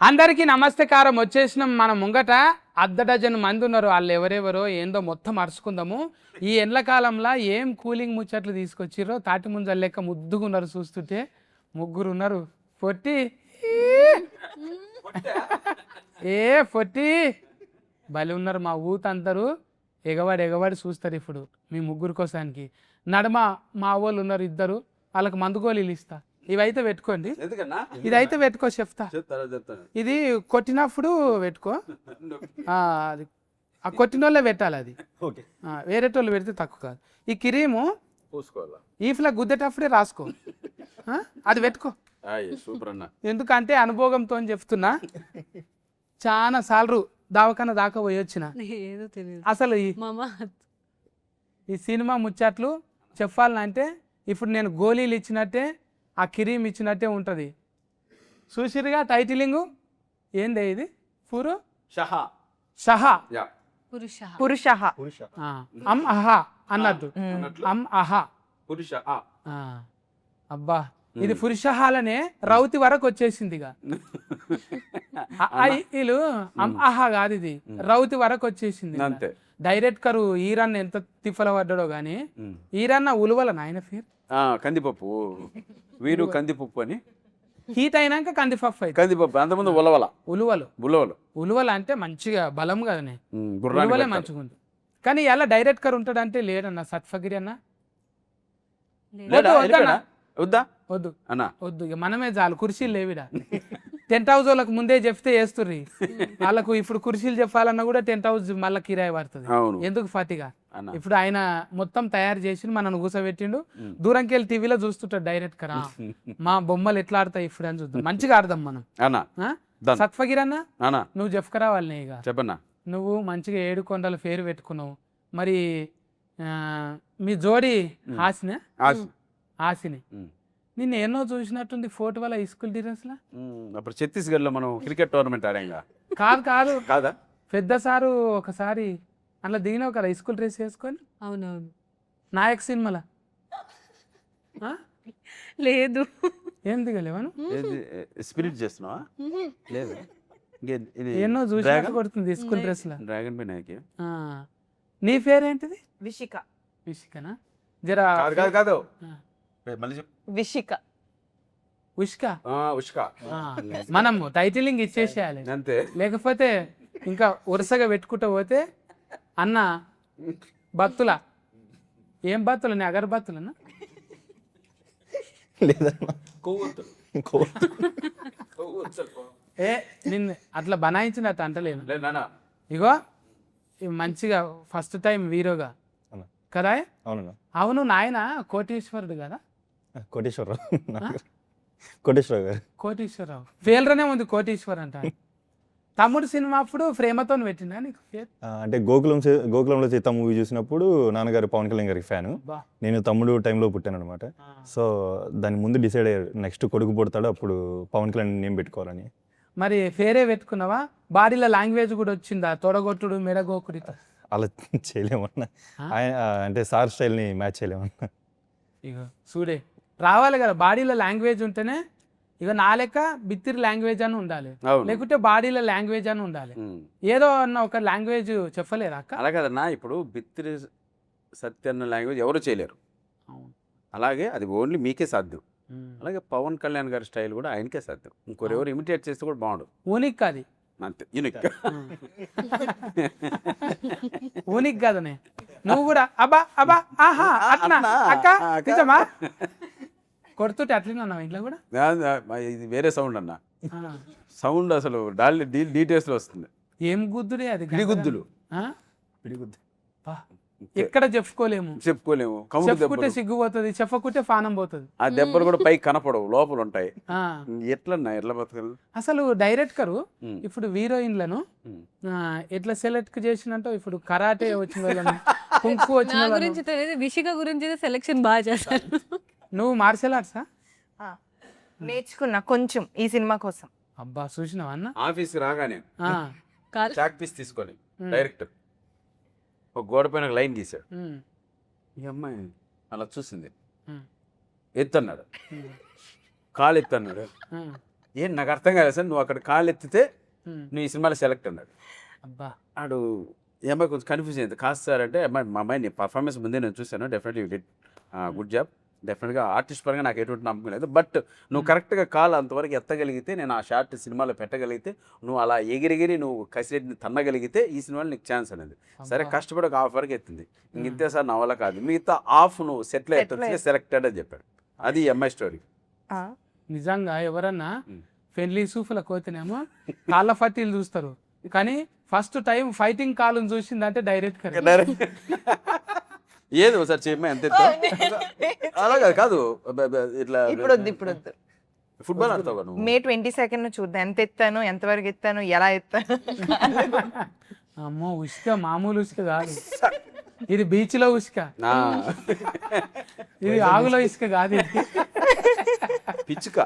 అందరికీ నమస్తకారం. వచ్చేసినాం మన ముంగట అర్ధ డజన్ మంది ఉన్నారు. వాళ్ళు ఎవరెవరో ఏందో మొత్తం అరుచుకుందాము. ఈ ఎండ్లకాలంలో ఏం కూలింగ్ ముచ్చట్లు తీసుకొచ్చిర్రో తాటి ముంజలు లెక్క ముద్దుగున్నారు. చూస్తుంటే ముగ్గురు ఉన్నారు. పొట్టి ఏ పొట్టి బలి ఉన్నారు. మా ఊతందరూ ఎగవాడి చూస్తారు ఇప్పుడు మీ ముగ్గురు కోసానికి. నడమ మా వాళ్ళు ఉన్నారు ఇద్దరు, వాళ్ళకి మందు గోళీలు ఇస్తా. ఇవైతే పెట్టుకోండి, ఇదైతే పెట్టుకో చెప్తా. ఇది కొట్టినప్పుడు పెట్టుకో, అది ఆ కొట్టినోళ్ళే పెట్టాలి. అది వేరేటోళ్ళు పెడితే తక్కువ కాదు. ఈ క్రీము ఈఫ్లా గుద్దేటప్పుడే రాసుకో, అది పెట్టుకో. ఎందుకంటే అనుభవంతో చెప్తున్నా. చాలా సార్లు దావకన్నా దాకా పోయి వచ్చిన. అసలు ఈ సినిమా ముచ్చట్లు చెప్పాలంటే ఇప్పుడు నేను గోళీలు ఇచ్చినట్టే ఆ క్రీమ్ ఇచ్చినట్టే ఉంటుంది. చూసిరుగా టైటిలింగు ఏందే ఇది? షహా పురుష అమ్ అహా అన్నట్టు. అమ్ అహా అబ్బా, ఇది పురుషహాలనే రౌతి వరకు వచ్చేసింది. ఇక వీళ్ళు అమ్ అహా కాదు, ఇది రౌతి వరకు వచ్చేసింది. డైరెక్టర్ ఈరన్న ఎంత తిఫల పడ్డాడో గానీ, ఈరన్న ఉలువల నాయన పేరు కందిపప్పు, వీరు కందిపప్పు అని. హీట్ అయినాక కందిపప్పు అయితే కందిపప్పు, అంతకుముందు ఉలవలు అంటే మంచిగా బలం కదనే, ఉలువలే మంచిగా ఉంది. కానీ ఎలా డైరెక్టర్ ఉంటాడంటే లేడన్న సత్ఫగిరి అన్న. వద్దు వద్దు, ఇక మనమే చాలు. కుర్చీలు లేవిడా. టెంట్ హౌస్ వాళ్ళకి ముందే చెప్తే వేస్తుర్రి. వాళ్ళకు ఇప్పుడు కుర్చీలు చెప్పాలన్నా కూడా టెంట్ హౌస్ మళ్ళీ కిరాయి పడుతుంది. ఎందుకు ఫతిగా? ఇప్పుడు ఆయన మొత్తం తయారు చేసి మనను కూసబెట్టిండు. దూరంకి వెళ్ళి టీవీలో చూస్తుంటాడు డైరెక్ట్ కరా, మా బొమ్మలు ఎట్లా ఆడతాయి ఇప్పుడు అని చూద్దాం. మంచిగా ఆడదాం మనం. సత్ఫగిర్ అన్న, నువ్వు చెప్పుకరా వాళ్ళని. ఇక చెప్పన్నా, నువ్వు మంచిగా 7 కొండల పేరు పెట్టుకున్నావు. మరి మీ జోడి ఆసిని నిన్న ఎన్నో చూసినట్టుంది ఫోటో వల్ల స్కూల్ డ్రెస్ లా. అప్పుడు ఛత్తీస్గఢ్ లో మనం క్రికెట్ టోర్నమెంట్ ఆడాంగా. కాదు కాదా, పెద్ద సారు ఒకసారి అట్లా దిగినావు కదా స్కూల్ డ్రెస్ వేసుకొని. అవునవును, నాయక్ సినిమాలా. లేదు, ఏం దిగలేవను? స్పిరిట్ చేస్తున్నావా? లేదు, ఎన్నో చూసి కొడుతుంది స్కూల్ డ్రెస్ లా. Dragon by Nayak. నీ పేరేంటిది? విషికనా? జరా కాదు, ఉష్క. మనం టైటిలింగ్ ఇచ్చేసేయాలి అంతే, లేకపోతే ఇంకా వరుసగా పెట్టుకుంటూ పోతే అన్న బత్తుల. ఏం బత్తులు? నీ అగరబత్తులన్నా? ఏ నిన్ను అట్లా బనాయించినట్టు అంటలేదు. ఇగో మంచిగా ఫస్ట్ టైం హీరోగా కదా. అవును, నాయన కోటేశ్వరుడు కదా. కోటేశ్వరరావు పేర్లోనే ఉంది కోటేశ్వర్ అంట. తమ్ముడు సినిమా అప్పుడు ప్రేమతో పెట్టినా నీకు పేరు? అంటే గోకులంలో సీత మూవీ చూసినప్పుడు నాన్నగారు పవన్ కళ్యాణ్ గారికి ఫ్యాను. నేను తమ్ముడు టైంలో పుట్టాను అనమాట. సో దాని ముందు డిసైడ్ అయ్యారు నెక్స్ట్ కొడుకు పుడతాడు, అప్పుడు పవన్ కళ్యాణ్ నేమ్ పెట్టుకోవాలని. మరి పేరే పెట్టుకున్నావా? బాడీలో లాంగ్వేజ్ కూడా వచ్చిందా? తొడగొట్టుడు, మెడగోకుడి అలా చేయలేమన్నా, అంటే సార్ స్టైల్ని మ్యాచ్ చేయలేమన్నా. ఇక చూడే రావాలి కదా, బాడీలో లాంగ్వేజ్ ఉంటేనే. ఇక నా లెక్క బిత్తిరి లాంగ్వేజ్ అని ఉండాలి, లేకుంటే బాడీలో లాంగ్వేజ్ అని ఉండాలి. ఏదో అన్న ఒక లాంగ్వేజ్ చెప్పలేరా అక్క? అలా కదన్నా, ఇప్పుడు బిత్తిరి సత్య అన్న లాంగ్వేజ్ ఎవరు చేయలేరు. అలాగే అది ఓన్లీ మీకే సాధ్యం. అలాగే పవన్ కళ్యాణ్ గారి స్టైల్ కూడా ఆయనకే సాధ్యం. ఇంకొరెవరు ఇమిటేట్ చేస్తే కూడా బాగుండు. ఊనిక్ అది అంతే, యూనిక్. ఊనిక్ కదనే. నువ్వు కూడా అబ్బా అబ్బా ఆహా అట్లా అక్క నిజమా కొడుతుంటే అట్లనే ఇంట్లో కూడా. ఇది వేరే సౌండ్ అన్న, సౌండ్ అసలు డీటెయిల్స్ లో వస్తుంది. ఏం గుద్దురే అది? పిడిగుద్దులు. ఎక్కడ చెప్పుకోలేము. చెప్పుకుంటే సిగ్గుపోతుంది, చెప్పకుంటే పానం పోతుంది. ఆ దెబ్బలు కూడా పైకి కనపడవు, లోపల ఉంటాయి. ఎట్లా బతకదు అసలు డైరెక్టర్ ఇప్పుడు హీరోయిన్లను ఎట్లా సెలెక్ట్ చేసినట్టు. ఇప్పుడు కరాటే వచ్చిన వాళ్ళని, కుంఫు వచ్చిన గురించి తెలియదు, విషిక గురించి సెలెక్షన్ బాగా చేస్తారు. నువ్వు మార్షల్ ఆర్ట్సా? నేర్చుకున్నా కొంచెం ఈ సినిమా కోసం. అబ్బా చూసినావా అన్న? ఆఫీస్ రాగానే చాక్ పీస్ తీసుకొని డైరెక్టర్ ఒక గోడ పైన లైన్ గీసాడు. ఈ అమ్మాయి అలా చూసింది, ఎత్తన్నాడు, కాలు ఎత్తన్నాడు, ఏం నాకు అర్థం కాలేదు సార్, నువ్వు అక్కడ కాళ్ళు ఎత్తితే నువ్వు ఈ సినిమాలో సెలెక్ట్ అన్నాడు. అబ్బా ఆడు ఈ అమ్మాయి కొంచెం కన్ఫ్యూజ్ అయింది. కాదు సార్ అంటే అమ్మాయి, మా అమ్మాయిని పర్ఫార్మెన్స్ ముందే నేను చూశాను, definitely you did good job, డెఫినెట్గా ఆర్టిస్ట్ పరంగా నాకు ఎటువంటి నమ్మకం లేదు, బట్ నువ్వు కరెక్ట్గా కాల్ అంతవరకు ఎత్తగలిగితే, నేను ఆ షార్ట్ సినిమాలో పెట్టగలిగితే, నువ్వు అలా ఎగిరెగిరి నువ్వు కసిరెడ్డిని తన్నగలిగితే ఈ సినిమాలో నీకు ఛాన్స్ అనేది. సరే కష్టపడి ఒక హాఫ్ వరకు ఎత్తింది, ఇంతే సార్ నా వల్ల కాదు, మిగతా హాఫ్ నువ్వు సెటిల్ ఎత్తొచ్చి సెలెక్టెడ్ అని చెప్పాడు. అది ఈ అమ్మాయి స్టోరీ. నిజంగా ఎవరన్నా పెళ్లి సూఫుల కోతేనేమో కాళ్ళ ఫట్టీలు చూస్తారు, కానీ ఫస్ట్ టైం ఫైటింగ్ కాళ్ళను చూసిందంటే డైరెక్ట్ ఏది ఒకసారి చెప్పమా ఎంత ఎత్తు? అలా కాదు కాదు, ఇట్లా ఇప్పుడు వద్దు ఫుట్బాల్ ఆడతావు నువ్వు. మే 22 చూద్దాం, ఎంత ఎత్తాను, ఎంతవరకు ఎత్తాను, ఎలా ఎత్తాను. అమ్మో ఉసుక మామూలు ఉసుక కాదు, ఇది బీచ్ లో ఉసుక, ఆ, ఇది ఆగులో ఇసుక కాదు ఇది. పిచ్చుక.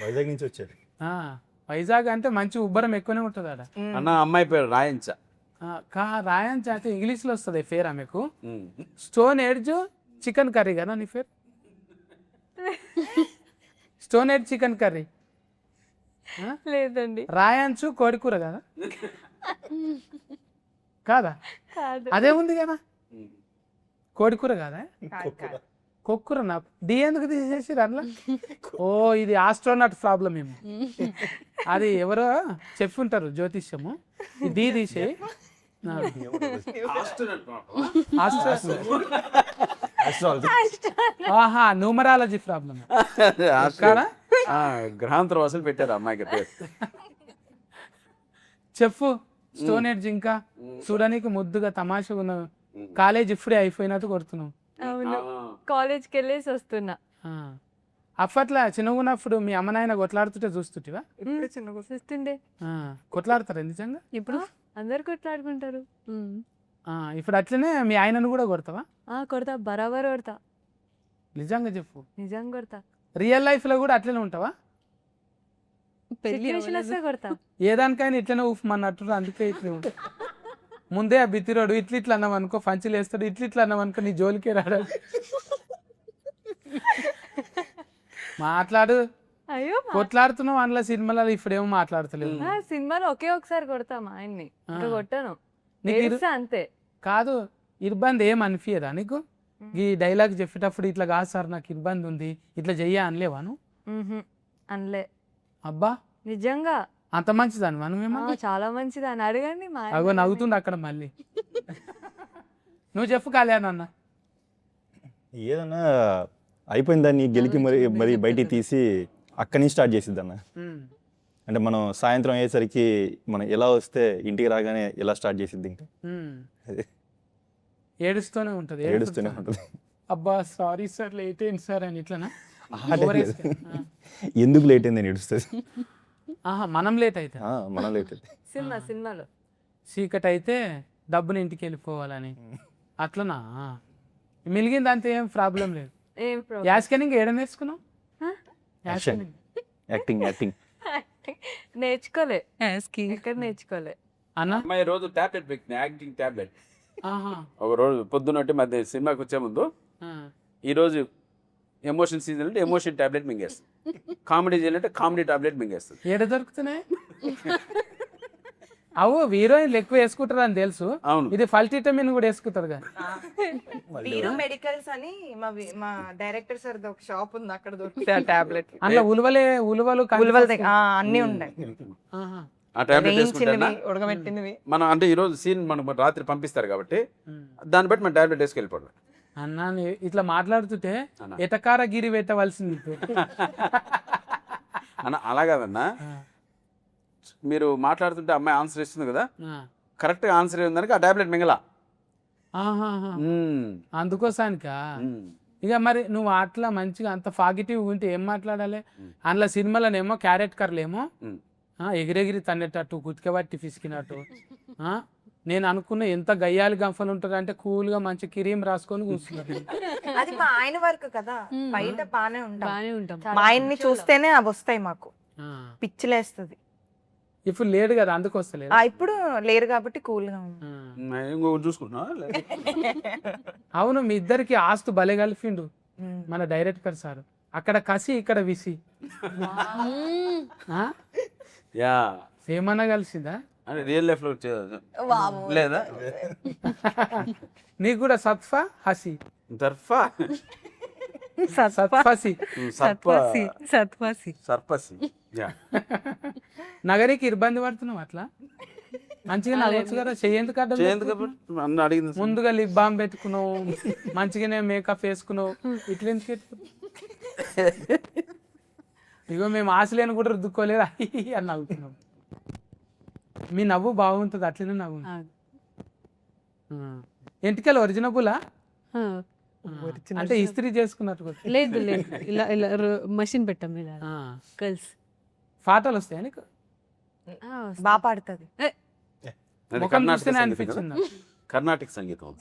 వైజాగ్ నుంచి వచ్చారు. ఆ, వైజాగ్ అంటే మంచి ఉబ్బరం ఎక్కువనే ఉంటుంది ఆడ. అన్న అమ్మాయి పేరు రాయించ. రాయంచ అంటే ఇంగ్లీష్ లో వస్తుంది పేరు ఆమెకు. స్టోన్ ఎడ్జ్ చికెన్ కర్రీ కదా నీ పేరు? స్టోన్ ఎడ్జ్ చికెన్ కర్రీ లేదండి రాయంచు కోడికూర కదా కాదా? కాదు అదే ఉంది కదా కోడికూర కదా? కొక్కుర నా డి ఎందుకు తీసేసి అందులో? ఓ ఇది ఆస్ట్రోనాట్ ప్రాబ్లం ఏమో, అది ఎవరో చెప్పుంటారు జ్యోతిష్యము, ఈ డి తీసేయి. ఆహా న్యూమరాలజీ ప్రాబ్లం కాదా? గ్రహాంతర వాసులు పెట్టారు అమ్మాయికి పేరు. చెప్పు స్టోన్ ఎడ్జ్ ఇంకా చూడడానికి ముద్దుగా తమాషగా ఉన్న కాలేజ్ ఇప్పుడే అయిపోయినట్టు కొడుతున్నావు. అవును కాలేజ్కి వెళ్ళేసి వస్తున్నా. ఆ. అప్పట్లో చిన్నగున్నప్పుడు మీ అమ్మ నాయన కొట్లాడుతుంటే చూస్తుంటివా? చూస్తుండే. కొట్లాడతారా నిజంగా? ఇప్పుడు అందరు కొట్లాడుకుంటారు. ఇప్పుడు అట్లనే మీ ఆయనను కూడా కొడతావా? కొడతా, బరాబర్ కొడతా, నిజంగా చెప్పు. నిజంగా కొడతా. రియల్ లైఫ్ లో కూడా అట్లనే ఉంటావా? సిచ్యువేషన్ వస్తే కొడతా. ఏదానికైనా ఇట్లనే ఊఫమన్నట్టు, అందుకే ఇట్లా ఉంటా. ముందే ఆ బిత్తిరోడు ఇట్లా అన్నాం అనుకో పంచులు వేస్తాడు, ఇట్లా అన్నాం అనుకో నీ జోలికే రాడు. మాట్లాడు. అయ్యో కొట్లాడుతున్నావు అందులో సినిమాలలో, ఇప్పుడేమో మాట్లాడతలేవు. సినిమాలో ఒకే ఒకసారి కొడతా మా ఆయన్ని, ఇంకా కొట్టాను నీకు ఏడుస్తా అంతే. కాదు ఇబ్బంది ఏం అనిపించదా నీకు? ఈ డైలాగ్ చెప్పేటప్పుడు ఇట్లా కాదు సార్ నాకు ఇబ్బంది ఉంది ఇట్లా చెయ్యా అనలేవాను? అనలే. అబ్బా నిజంగా అంత మంచిదాన్ని మనమేమో. చాలా మంచిది అని అడగండి మా ఆయన. అగో నవ్వుతుంది అక్కడ మళ్ళీ. నువ్వు చెప్పు కళ్యాణ్ అన్న. ఏదన్నా అయిపోయిన దాన్ని గెలికి మరి బయటికి తీసి అక్కడి నుంచి స్టార్ట్ చేసిద్ది అన్న. అంటే మనం సాయంత్రం అయ్యేసరికి మనం ఎలా వస్తే ఇంటికి రాగానే ఎలా స్టార్ట్ చేసిద్ది ఇంకా ఏడుస్తూనే ఉంటుంది. ఏడుస్తూనే ఉంటుంది. అబ్బా సారీ సార్ లేట్ అయింది సార్ అని ఇట్లనా? ఎందుకు లేట్ అయింది అని ఏడుస్తుంది. మనం లేట్ అయితే, మనం లేట్ అయితే సినిమాలో చీకటి అయితే డబ్బుని ఇంటికి వెళ్ళిపోవాలని అట్లనా? మిలిగింది అంతే, ఏం ప్రాబ్లం లేదు. ఏం యాస్కెనింగ్ ఏడ నేర్చుకున్నావు? యాక్టింగ్ నేర్చుకోలే, ఎక్కడ నేర్చుకోలే అన్న. అమ్మాయి రోజు టాబ్లెట్ పెట్టింది, యాక్టింగ్ టాబ్లెట్. ఆహా. ఒక రోజు పొద్దున్నట్టు మధ్య సినిమాకి వచ్చే ముందు ఈరోజు ఎమోషన్ సీజన్ అంటే ఎమోషన్ టాబ్లెట్ మింగేస్తుంది, కామెడీ సీజన్ అంటే కామెడీ టాబ్లెట్ మింగేస్తుంది. ఏడ దొరుకుతున్నాయి? అవు హీరోయిన్లు ఎక్కువ వేసుకుంటారు అని తెలుసు. అవును. ఇది ఫల్టిటమిన్ కూడా వేసుకుంటారు కదా. వీరు మెడికల్స్ అని మా డైరెక్టర్ సార్ ఒక షాప్ ఉంది, అక్కడ దొరుకుతాయి ఆ టాబ్లెట్. అందులో ఉలువలు అన్ని ఉన్నాయి, ఆహా. ఆ టాబ్లెట్ వేయించినవి, వేసుకుంటా ఉడకబెట్టినవి. మనం అంటే ఈరోజు సీన్ మనకు రాత్రి పంపిస్తారు కాబట్టి దాన్ని బట్టి మన టాబ్లెట్ వేసుకెళ్ళిపోవడం. అన్నా ఇట్లా మాట్లాడుతుంటే ఎటకార గిరి పెట్టవలసింది. అన్న అలా కాదన్నా, మీరు మాట్లాడుతుంటే అమ్మాయి ఆన్సర్ ఇస్తుంది కదా, కరెక్ట్గా ఆన్సర్ ఏందనికి ఆ టాబ్లెట్ మింగలా. అందుకోసానికా? ఇక మరి నువ్వు అట్లా మంచిగా అంత పాజిటివ్ ఉంటే ఏం మాట్లాడాలి? అందులో సినిమాలోనేమో క్యారెట్ కర్లేమో ఎగిరెగిరి తన్నేటట్టు, కుతికబట్టి పిసికినట్టు. నేను అనుకున్న ఎంత గయ్యాలి గంఫలు ఉంటుంది అంటే కూల్గా మంచి క్రీమ్ రాసుకొని కూర్చున్నట్టు. అది మా ఆయన వర్క్ కదా, బయట బానే బానే ఉంటాం. మా ఆయన్ని చూస్తేనే అవి వస్తాయి మాకు, పిచ్చిలేస్తుంది. ఇప్పుడు లేడు కదా అందుకు వస్తలేదు. ఇప్పుడు లేరు కాబట్టి కూల్ గా ఉంది. ఇంకొకటి చూసుకుంటున్నా. అవును మీ ఇద్దరికి ఆస్తు భలే కలిపిండు మన డైరెక్టర్ సార్. అక్కడ కసి ఇక్కడ విసి ఆ? యా ఏమన్నా కలిసిందా అంటే రియల్ లైఫ్ లో లేదా నీకు కూడా సత్ఫా హసి దర్ఫా సత్ఫసి సత్వాసి సత్వాసి సర్పసి యా నగరికి ఇబ్బంది పడుతున్నావు అట్లా మంచిగా నవ్వచ్చు కదా చెయ్యేందుకు అడ్డం చేయండి కాబట్టి అన్న అడిగింది ముందుగా లిప్ బామ్ పెట్టుకున్నావు మంచిగానే మేకప్ వేసుకున్నావు ఇట్లా ఎందుకు పెట్టుకున్నావు? ఇగో మేము ఆశలేని కూడా రుద్దుకోలేదు అని నవ్వుతున్నాం. మీ నవ్వు బాగుంటుంది అట్లనే నవ్వు. ఎంటికలు ఒరిజినబులా అంటే ఇస్త్రీ చేసుకున్నట్టు కూడా. లేదు లేదు ఇలా ఇలా మషిన్ పెట్టాం ఇలా గర్ల్స్ పాటలు వస్తాయి నీకు బాగా పాడుతుంది. అది ముఖం కర్ణాటక చూస్తేనే సంగీతం అనిపించింది కదా? కర్ణాటక సంగీతం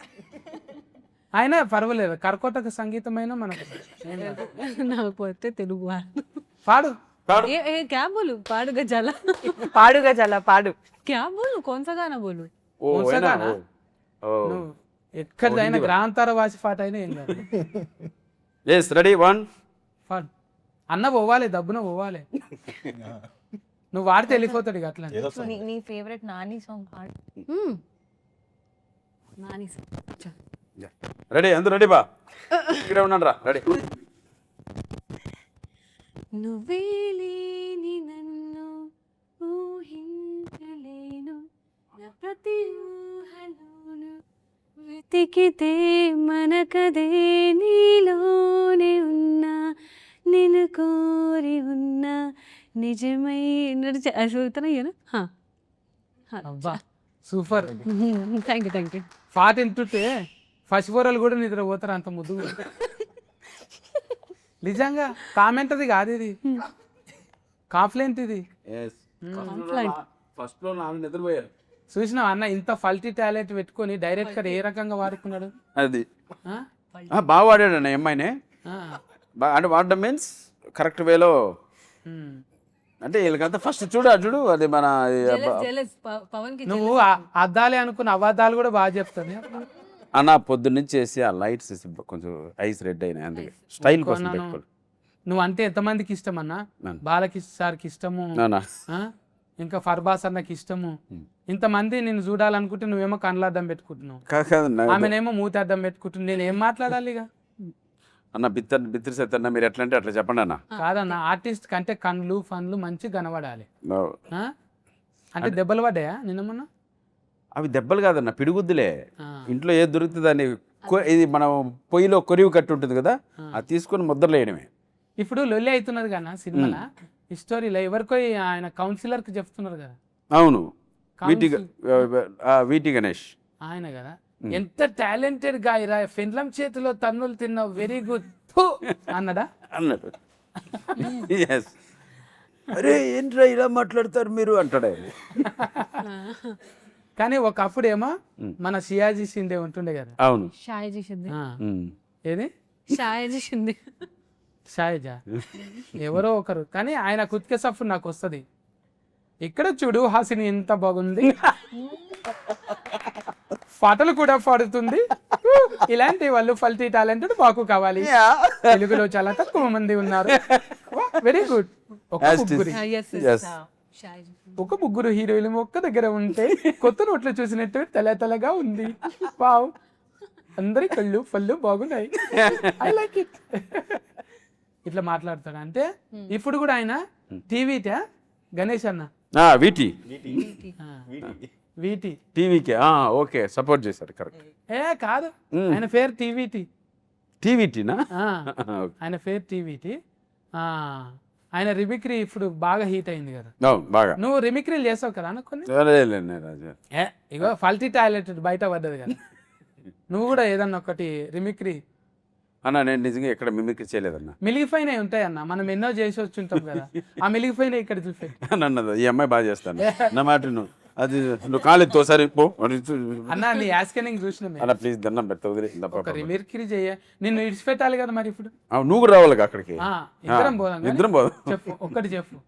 అయినా పర్వాలేదు కర్కోటక సంగీతమైన మనకు నాకు పోతే తెలుగు వాళ్ళు పాడు क्या बोलूं पाड़ू गजाला పాడుగా జల పాడు. क्या बोलूं कौन सा गाना बोलूं ఓ కొంచెం ఏనా? గానా? ఓ నువ్వు ఎక్కడైనా గ్రాంతార వాసి పాట అయినా ఏం కాదు ఎస్ రెడీ 1 పాడు అన్న పోవాలి దబ్బున పోవాలి నువ్వు వాడితే వెళ్ళిపోతాడు ఇక అట్లా ఏదో నీ ఫేవరెట్ నాని సాంగ్ పాడు. नानी రెడీ అందరూ రెడీ బా ఇక్కడ ఉన్నాను రా రెడీ నువ్వే లేని నన్ను ఊహించలేను నా ప్రతి ఊహలోను వెతికితే మనకదే నీలోనే ఉన్నా నిన్ను కోరి ఉన్నా నిజమై చదువుతున్నాను అబ్బా సూపర్ థ్యాంక్ యూ పాట వింటుంటే పసిపోరలు కూడా నిద్ర పోతారు అంత ముద్దు నిజంగా కామెంట్ అది కాదు ఇది కాంప్లైంట్ ఇది ఎస్ ఫస్ట్ లో నాన్న నిద్రపోయారు చూసినావు అన్న ఇంత ఫల్టీ టాలెంట్ పెట్టుకొని డైరెక్టర్ ఏ రకంగా వాడుకున్నాడు అది ఆ? బాగా వాడాడు అన్న అమ్మాయిని ఆ. అంటే వాడడం మీన్స్ కరెక్ట్ వేలో ఉమ్. అంటే వీళ్ళకంతా ఫస్ట్ చూడు అది మన పవన్ కి నువ్వు అద్దాలే అనుకున్న అబద్ధాలు కూడా బాగా చెప్తాను అన్న పొద్దున్నుంచి చేసి ఆ లైట్స్ కొంచెం ఐస్ రెడ్ అయినాయి అందుకే స్టైల్ కోసం పెట్టుకోవాలి నువ్వు అంటే ఎంతమందికి ఇష్టం అన్న బాలకిష్ సార్కి ఇష్టము నానా ఆ? ఇంకా ఫర్బాస్ అన్నకి ఇష్టము ఇంతమంది నేను చూడాలనుకుంటే నువ్వేమో కళ్ళద్దం పెట్టుకుంటున్నావు కాదన్న ఆమెనేమో మూతి అద్దం పెట్టుకుంటున్నావు నేను ఏం మాట్లాడాలి ఇక అన్న బిత్తిరి సత్తన్న మీరు ఎట్లా అంటే అట్లా చెప్పండి అన్న కాదన్న ఆర్టిస్ట్ కంటే కళ్ళు ఫన్లు మంచిగా కనబడాలి ఆ? అంటే దెబ్బలు పడ్డాయా నిన్న మొన్న అవి దెబ్బలు కాదన్న పిడిగుద్దులే ఆ. ఇంట్లో ఏది దొరుకుతుంది అని ఇది మనం పొయ్యిలో కొరివి కట్టి ఉంటుంది కదా అది తీసుకొని ముద్రలు వేయడమే ఇప్పుడు లొల్లి అవుతున్నది కదా సినిమాలో ఈ స్టోరీలో ఎవరికో ఆయన కౌన్సిలర్కి చెప్తున్నారు కదా అవును వీటి గణేష్ ఆయన కదా ఎంత టాలెంటెడ్ గాయరా ఫిన్లం చేతిలో తన్నులు తిన్నావు వెరీ గుడ్ అన్నడా అన్నాడు ఎస్ అరే ఏంట్రా ఇలా మాట్లాడతారు మీరు అంటాడు ఆయన. కానీ ఒకప్పుడు ఏమో మన సియాజీ షిండే ఉంటుండే కదా అవును షాయజీ షిందే ఆ. ఉమ్. ఏది షాయజీ షిందే షాయజా ఎవరో ఒకరు కానీ ఆయన కుత్కే సఫ్ నాకు వస్తుంది ఇక్కడ చూడు హాసిని ఎంత బాగుంది పాటలు కూడా పాడుతుంది ఇలాంటి వాళ్ళు ఫల్టీ టాలెంటెడ్ మాకు కావాలి తెలుగులో చాలా తక్కువ మంది ఉన్నారు వెరీ గుడ్ ఒక ముగ్గురు Yes. షాయజీ ఒక ముగ్గురు హీరోయిన్ ఒక్క దగ్గర ఉంటే కొత్త నోట్లు చూసినట్టు తెల్లగా ఉంది వావ్ అందరి కళ్ళు పళ్ళు బాగున్నాయి ఐ లైక్ ఇట్ ఇట్లా మాట్లాడతాడు అంటే ఇప్పుడు కూడా ఆయన టీవీటా గణేష్ అన్న వీటి వీటి టీవీకే ఓకే సపోర్ట్ చేశారు కరెక్ట్ ఏ కాదు ఆయన పేరు టీవీటీ టీవీటీనా ఆయన పేరు టీవీటీ ఆయన రిమిక్రీ ఇప్పుడు బాగా హీట్ అయింది కదా అవును బాగా నువ్వు రిమిక్రీలు చేసావు కదా అనుకుని సరేలేండి రాజు ఏ ఇగో ఫల్టీ టాలెంటెడ్ బయట పడ్డది కదా నువ్వు కూడా ఏదన్నా ఒకటి రిమిక్రీ అన్న నేను నిజంగా ఎక్కడ మిమిక్రీ చేయలేదన్న మిలిగిపోయినవి ఉంటాయన్న మనం ఎన్నో చేసి వచ్చుంటాం కదా ఆ మిలిగిపోయినవి ఇక్కడ చూపెట్టి అన్నది ఈ అమ్మాయి బాగా చేస్తాను నా మాట నువ్వు అది నువ్వు కాలేదు తోసారి పో అన్న నీ యాస్కెనింగ్ చూసినామే అన్న ప్లీజ్ దండం పెడతా వదిలే ఒక రిమిక్రీ చేయ నిన్ను ఇడిచిపెట్టాలి కదా మరి ఇప్పుడు నువ్వు కూడా రావాలి అక్కడికి ఆ, ఇద్దరం పోదాం కానీ ఇద్దరం పోదాం చెప్పు ఒకటి చెప్పు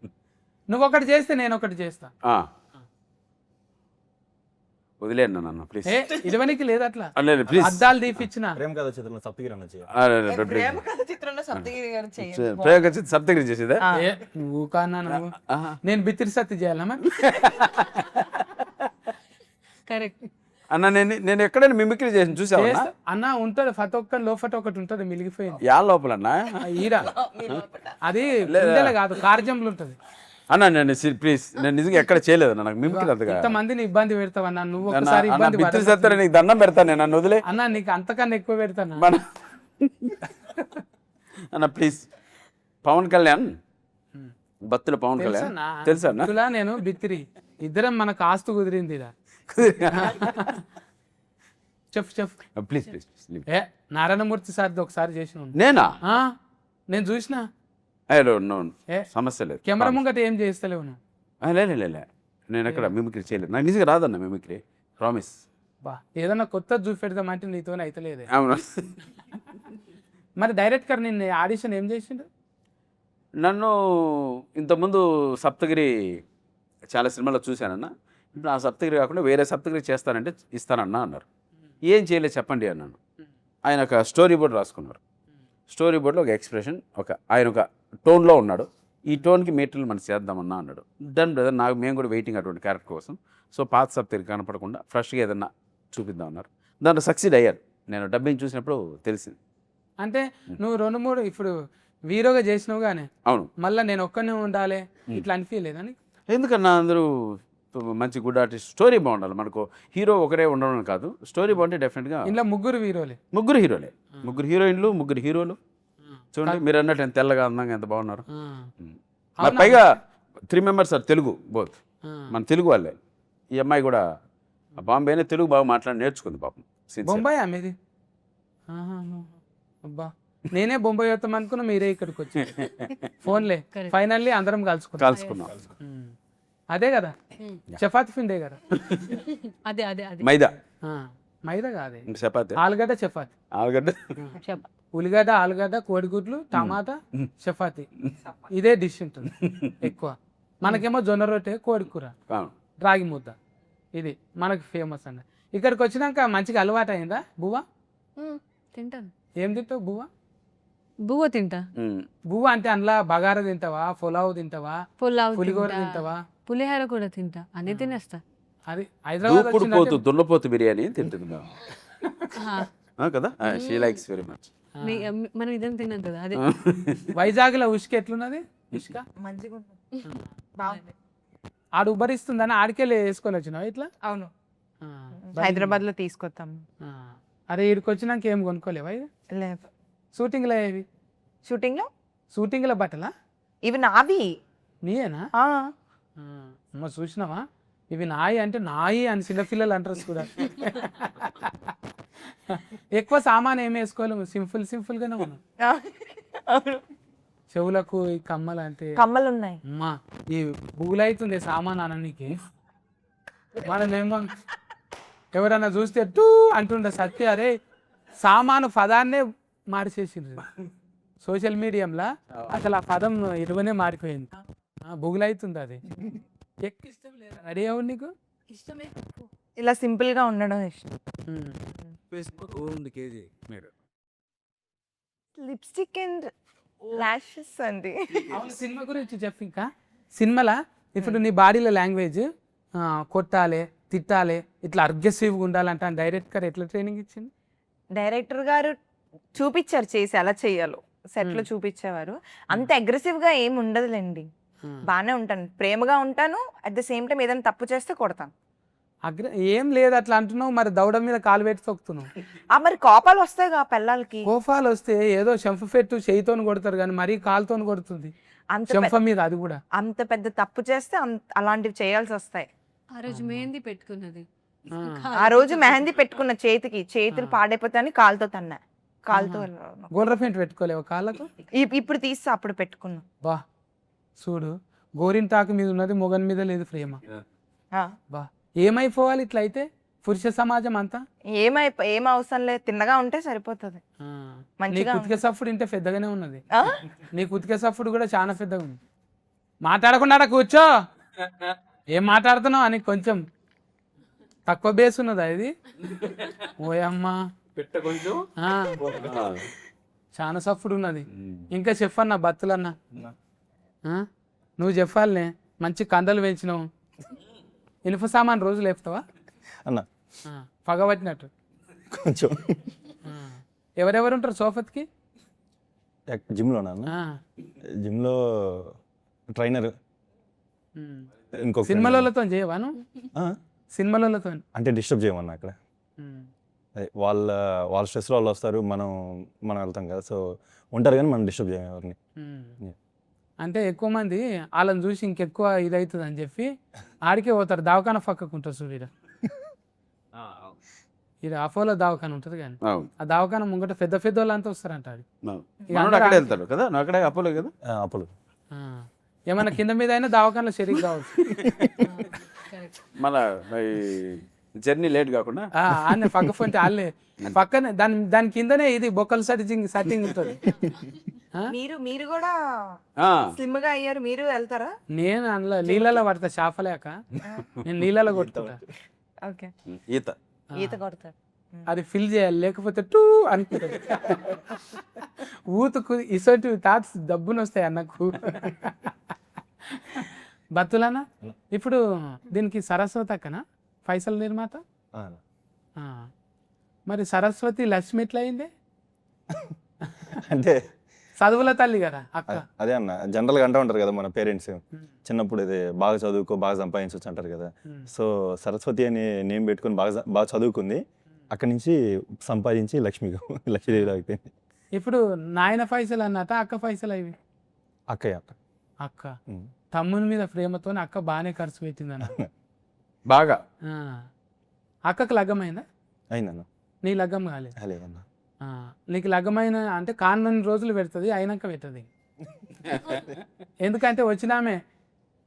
నువ్వు ఒకటి చేస్తే నేను ఒకటి చేస్తా వదిలేను నన్ను ప్లీజ్. ఏ ఇడవనికి లేదు అట్లా ప్లీజ్ అద్దాలు తీపిచ్చిన ప్రేమ కథ చిత్రంలో సప్తగిరి అన్న చేయాలి. ప్రేమ కథ చిత్రంలో సప్తగిరి గారు చేయండి. ప్రయోగ సప్తగిరి చేసేదా? ఏ నువ్వు కానా నువ్వు నేను బిత్తిరి సత్తి చేయాలమ్మా కరెక్ట్. అన్న నేను ఎక్కడైనా మిమిక్రీ చేసి చూసావా? అన్న ఉంటది ఫత ఒక్క లోఫట ఒకటి ఉంటది మిలిగిపోయింది యా లోపల అన్న ఈడ అది గుండెలో కాదు కార్జంలో ఉంటది. అన్న నేను ప్లీజ్ నేను నిజంగా ఎక్కడ చేయలేదు అన్న, నాకు మిమిక్రీ అంతగా. ఇంత మందిని ఇబ్బంది పెడతావన్నా నువ్వు ఒకసారి ఇబ్బంది బిత్తిరి సత్తారా నీకు దండం పెడతాను నేను, నన్ను వదిలే అన్న నీకు అంతకన్నా ఎక్కువ పెడతాను అన్న ప్లీజ్. పవన్ కళ్యాణ్ బత్తుల పవన్ కళ్యాణ్ తెలుసా అన్న? ఇలా నేను బిత్తిరి ఇద్దరం మనకు ఆస్తు కుదిరింది ఇదా చెఫ్ ప్లీజ్ ప్లీజ్ ప్లీజ్. ఏ నారాయణమూర్తి సార్ది ఒకసారి చేసిన నేనా? నేను చూసిన నో ఏ సమస్య లేదు. కెమెరా ముంగట ఏం చేస్తలేవు నువ్వు. లే నేను ఎక్కడ మిమిక్రీ చేయలేదు, నాకు నిజంగా రాదన్న మిమిక్రీ, ప్రామిస్. బా ఏదన్నా కొత్త చూపెడదామంటే నీతోనే అయితలేదు. అవును. మరి డైరెక్టర్ నిన్న ఆడిషన్ ఏం చేసిండు? నన్ను ఇంతకుముందు సప్తగిరి చాలా సినిమాలో చూశానన్న, ఇప్పుడు ఆ సప్తగిరి కాకుండా వేరే సప్తగిరి చేస్తానంటే ఇస్తానన్నా అన్నారు. ఏం చేయలేదు చెప్పండి అన్నాను. ఆయన ఒక స్టోరీ బోర్డ్ రాసుకున్నారు. స్టోరీ బోర్డులో ఒక ఎక్స్ప్రెషన్ ఆయన ఒక టోన్లో ఉన్నాడు, ఈ టోన్కి మెటీరియల్ మనం చేద్దామన్నా అన్నాడు. డన్ బ్రదర్, మేము కూడా వెయిటింగ్ అటువంటి క్యారెక్టర్ కోసం. సో పాత సప్తగిరి కనపడకుండా ఫ్రెష్గా ఏదన్నా చూపిద్దాం అన్నారు. దాంట్లో సక్సీడ్ అయ్యారు. నేను డబ్బింగ్ చూసినప్పుడు తెలిసింది. అంటే నువ్వు 2-3 ఇప్పుడు వీరోగా చేసినావు కానీ అవును, మళ్ళీ నేను ఒక్కనే ఉండాలి ఇట్లా అనిపించలేదని. ఎందుకన్నా అందరూ మంచి గుడ్ ఆర్టిస్ట్, స్టోరీ బాగుండాలి. మనకు హీరో ఒకరే ఉండడం కాదు, స్టోరీ బాగుంటే డెఫినెట్గా. ఇంట్లో 3 వీరోలే, ముగ్గురు హీరోలే, 3 హీరోయిన్లు, 3 హీరోలు. చూడండి మీరు అన్నట్టు ఎంత తెల్లగా అందంగా ఎంత బాగున్నారు. మరి పైగా 3 మెంబర్స్ ఆర్ తెలుగు బోత్, మన తెలుగు వాళ్ళే. ఈ అమ్మాయి కూడా బాంబేనే తెలుగు బాగా మాట్లాడి నేర్చుకుంది పాపం. బొంబాయి మీది? అబ్బా నేనే బొంబాయి వస్తాం అనుకున్నా, మీరే ఇక్కడికి వచ్చి ఫోన్లే ఫైనల్లీ అందరం కలుసుకున్నాం. అదే కదా చపాతి పిండే కదా. అదే అదే అదే మైదా మైదా కాదే, చపాతి, ఆలుగడ్డ చపాతి, ఆలుగడ్డ, ఉల్లిగడ్డ, ఆలుగడ్డ, కోడిగుడ్లు, టమాటా, చపాతి. ఇదే డిష్ ఉంటుంది ఎక్కువ. మనకేమో జొన్న రొట్టె, కోడి కూర, రాగి ముద్ద, ఇది మనకి ఫేమస్ అండి. ఇక్కడికి వచ్చినాక మంచిగా అలవాటు అయిందా బువ్వ? తింటాను. ఏం తింటావు బువ్వ? బువ్వ తింటా. బువ్వ అంటే అందులో బగారా తింటావా, పులావ్ తింటావా, పులావ్ పులిగోర తింటా, తింటావా? పులిహోర కూడా తింటా, అన్ని తినేస్తా. అది హైదరాబాద్ వచ్చిందంటే దున్నపోతు బిర్యానీ తింటుంది ఆ, కదా. She likes very much. మనం ఇదని తిన్నాం కదా అదే. వైజాగ్లో ఉష్క ఎట్లున్నది? ఉష్క మంచిగా బాగుంది. ఆడు ఉబ్బరిస్తుందని ఆడికెళ్ళి వేసుకొని వచ్చినావు ఇట్లా? అవును, హైదరాబాద్ లో తీసుకొస్తాం. అరే ఇక్కడికి వచ్చినాక ఏం కొనుక్కోలేవా? లేదు. షూటింగ్లో ఏవి? షూటింగ్ లో షూటింగ్లో బట్టలా? ఇవి నావి. నీయేనా? అమ్మ చూసినావా, ఇవి నాయి అంటే నాయి అని చిన్నపిల్లలు అంటారు కూడా. ఎక్కువ సామాన్ ఏమి వేసుకోలేము, సింపుల్గానే ఉన్నాం. చెవులకు ఈ కమ్మలు అంటే కమ్మలు ఉన్నాయి. అమ్మా ఈ బుగులైతుంది సామాన్ అననికి. మనమేమో ఎవరన్నా చూస్తే టూ అంటుండే సత్య, అరే సామాను పదాన్నే మార్చేసిండ్రు సోషల్ మీడియంలో. అసలు ఆ పదం ఇరువనే మారిపోయింది. బుగులైతుంది అది. ఇష్టం లేదు రెడీ అవ్వదు నీకు? ఇష్టమే, ఇలా సింపుల్ గా ఉండడం ఇష్టం. లిప్స్టిక్ అండ్ లాషెస్ అండి. సినిమా గురించి చెప్పు. ఇంకా సినిమాలో ఇప్పుడు నీ బాడీలో లాంగ్వేజ్ కొట్టాలి, తిట్టాలి, ఇట్లా అగ్రెసివ్గా ఉండాలంటే డైరెక్టర్ ఎట్లా ట్రైనింగ్ ఇచ్చింది? డైరెక్టర్ గారు చూపించారు చేసి ఎలా చెయ్యాలో, సెట్ లో చూపించేవారు. అంత అగ్రెసివ్ గా ఏమి ఉండదులేండి, బాగానే ఉంటాను, ప్రేమగా ఉంటాను. అట్ ద సేమ్ టైం ఏదైనా తప్పు చేస్తే కొడతాను. ఏం లేదు అట్లా అంటున్నావు, మరి దౌడ మీద కాలు పెట్టి తొక్కుతున్నావు. మరి కోపాలు వస్తాయి కా పిల్లలకి. కోపాలు వస్తే ఏదో చెంప పెట్టు చేయితోని కొడతారు కానీ మరీ కాలుతోని కొడుతుంది చెంప మీద. అది కూడా అంత పెద్ద తప్పు చేస్తే అలాంటివి చేయాల్సి వస్తాయి. ఆ రోజు మెహందీ పెట్టుకున్నది, ఆ రోజు మెహందీ పెట్టుకున్న చేతులు పాడైపోతాయని కాలుతో తన్నా. కాలుతో గోల్ర పెయింట్ పెట్టుకోలేవు కాళ్ళకు? ఇప్పుడు తీస్తా, అప్పుడు పెట్టుకున్నా. బా చూడు, గోరింటాకు మీద ఉన్నది మొగన్ మీద లేదు ప్రేమ. బా ఏమైపోవాలి ఇట్లా అయితే పురుష సమాజం అంతా? ఏం అవసరం లేదు, తిన్నగా ఉంటే సరిపోతుంది. నీ కుతిక సఫుడు ఇంటే పెద్దగానే ఉన్నది. నీ కుతిక సఫుడు కూడా చాలా పెద్దగా ఉంది. మాట్లాడకుండా కూర్చో, ఏం మాట్లాడుతున్నావు అని కొంచెం తక్కువ బేస్ ఉన్నదా ఇది? ఓయమ్మా, పెట్ట కొంచెం ఆ, చాలా సఫ్డ్ ఉన్నది. ఇంకా చెప్పన్నా బత్తులన్న, ఆ? నువ్వు చెప్పాలనే, మంచి కండలు పెంచినావు. ఇనుప సామాన్ రోజు లేపుతావా? అన్న పగబట్టినట్టు. కొంచెం ఆ. ఎవరెవరు ఉంటారు సోఫత్కి? జిమ్లోనా అన్న? జిమ్లో ట్రైనర్, ఇంకొక సినిమాలతో చేయవాను? ఆ? సినిమాలతో అంటే డిస్టర్బ్ చేయమన్నా అక్కడ. అదే వాళ్ళ స్ట్రెస్లో వాళ్ళు వస్తారు, మనం వెళ్తాం కదా, సో ఉంటారు కానీ మనం డిస్టర్బ్ చేయం ఎవరిని. అంటే ఎక్కువ మంది వాళ్ళని చూసి ఇంకెక్కువ ఇదవుతుంది అని చెప్పి ఆడికే పోతారు. దవాఖాన పక్కకు ఉంటుంది చూడు, ఇది అపోలో దవాఖాన ఉంటుంది కానీ ఆ దవాఖాన ముంగట పెద్ద పెద్ద వాళ్ళంతా వస్తారంట. అది అక్కడే వెళ్తాడు కదా, నువ్వు అక్కడే అపోలో కదా. అప్పుడు ఏమన్నా కింద మీద అయినా దవాఖానలో షరీక్ కావచ్చు. మళ్ళా జర్నీ లేట్ కాకుండా ఆనే పక్క ఫోన్ వాళ్ళే పక్కనే దాని కిందనే ఇది బొక్కలు సెట్టింగ్ ఉంటుంది. మీరు కూడా స్లిమ్ గా అయ్యారు, మీరు వెళ్తారా? నేను అందులో నీళ్ళలో పడతా, చేపలేక నేను నీళ్ళలో కొట్టుకుంటా. ఓకే, ఈత కొడతారు. అది ఫిల్ చేయాలి, లేకపోతే టూ అనుకుంటుంది. ఊతుకు ఇసోటి థాట్స్ డబ్బును వస్తాయి అన్నకు. బతులనా ఇప్పుడు దీనికి సరస్వతి అక్కనా పైసల నిర్మాత? మరి సరస్వతి లక్ష్మి ఎట్లా అయింది? అంటే చదువుల తల్లి కదా అక్క. అదే అన్న, జనరల్గా అంటూ ఉంటారు కదా మన పేరెంట్స్, చిన్నప్పుడు ఇది బాగా చదువుకో బాగా సంపాదించవచ్చు అంటారు కదా. సో సరస్వతి అని నేమ్ పెట్టుకుని బాగా చదువుకుంది, అక్కడి నుంచి సంపాదించి లక్ష్మీదేవిలో అయిపోయింది. ఇప్పుడు నాయన పైసలు అన్నట, అక్క పైసలు అవి? అక్కయ్య అక్క తమ్ముని మీద ప్రేమతో అక్క బాగానే ఖర్చు పెట్టింది అన్న. బాగా. అక్కకు లగ్గమైందా? అయిందన్న. నీ లగ్గం కాలేదు? లేదన్న. నీకు లగ్గమైన అంటే కాన్ని రోజులు పెడుతుంది, అయినాక పెట్టదు. ఎందుకంటే వచ్చినామే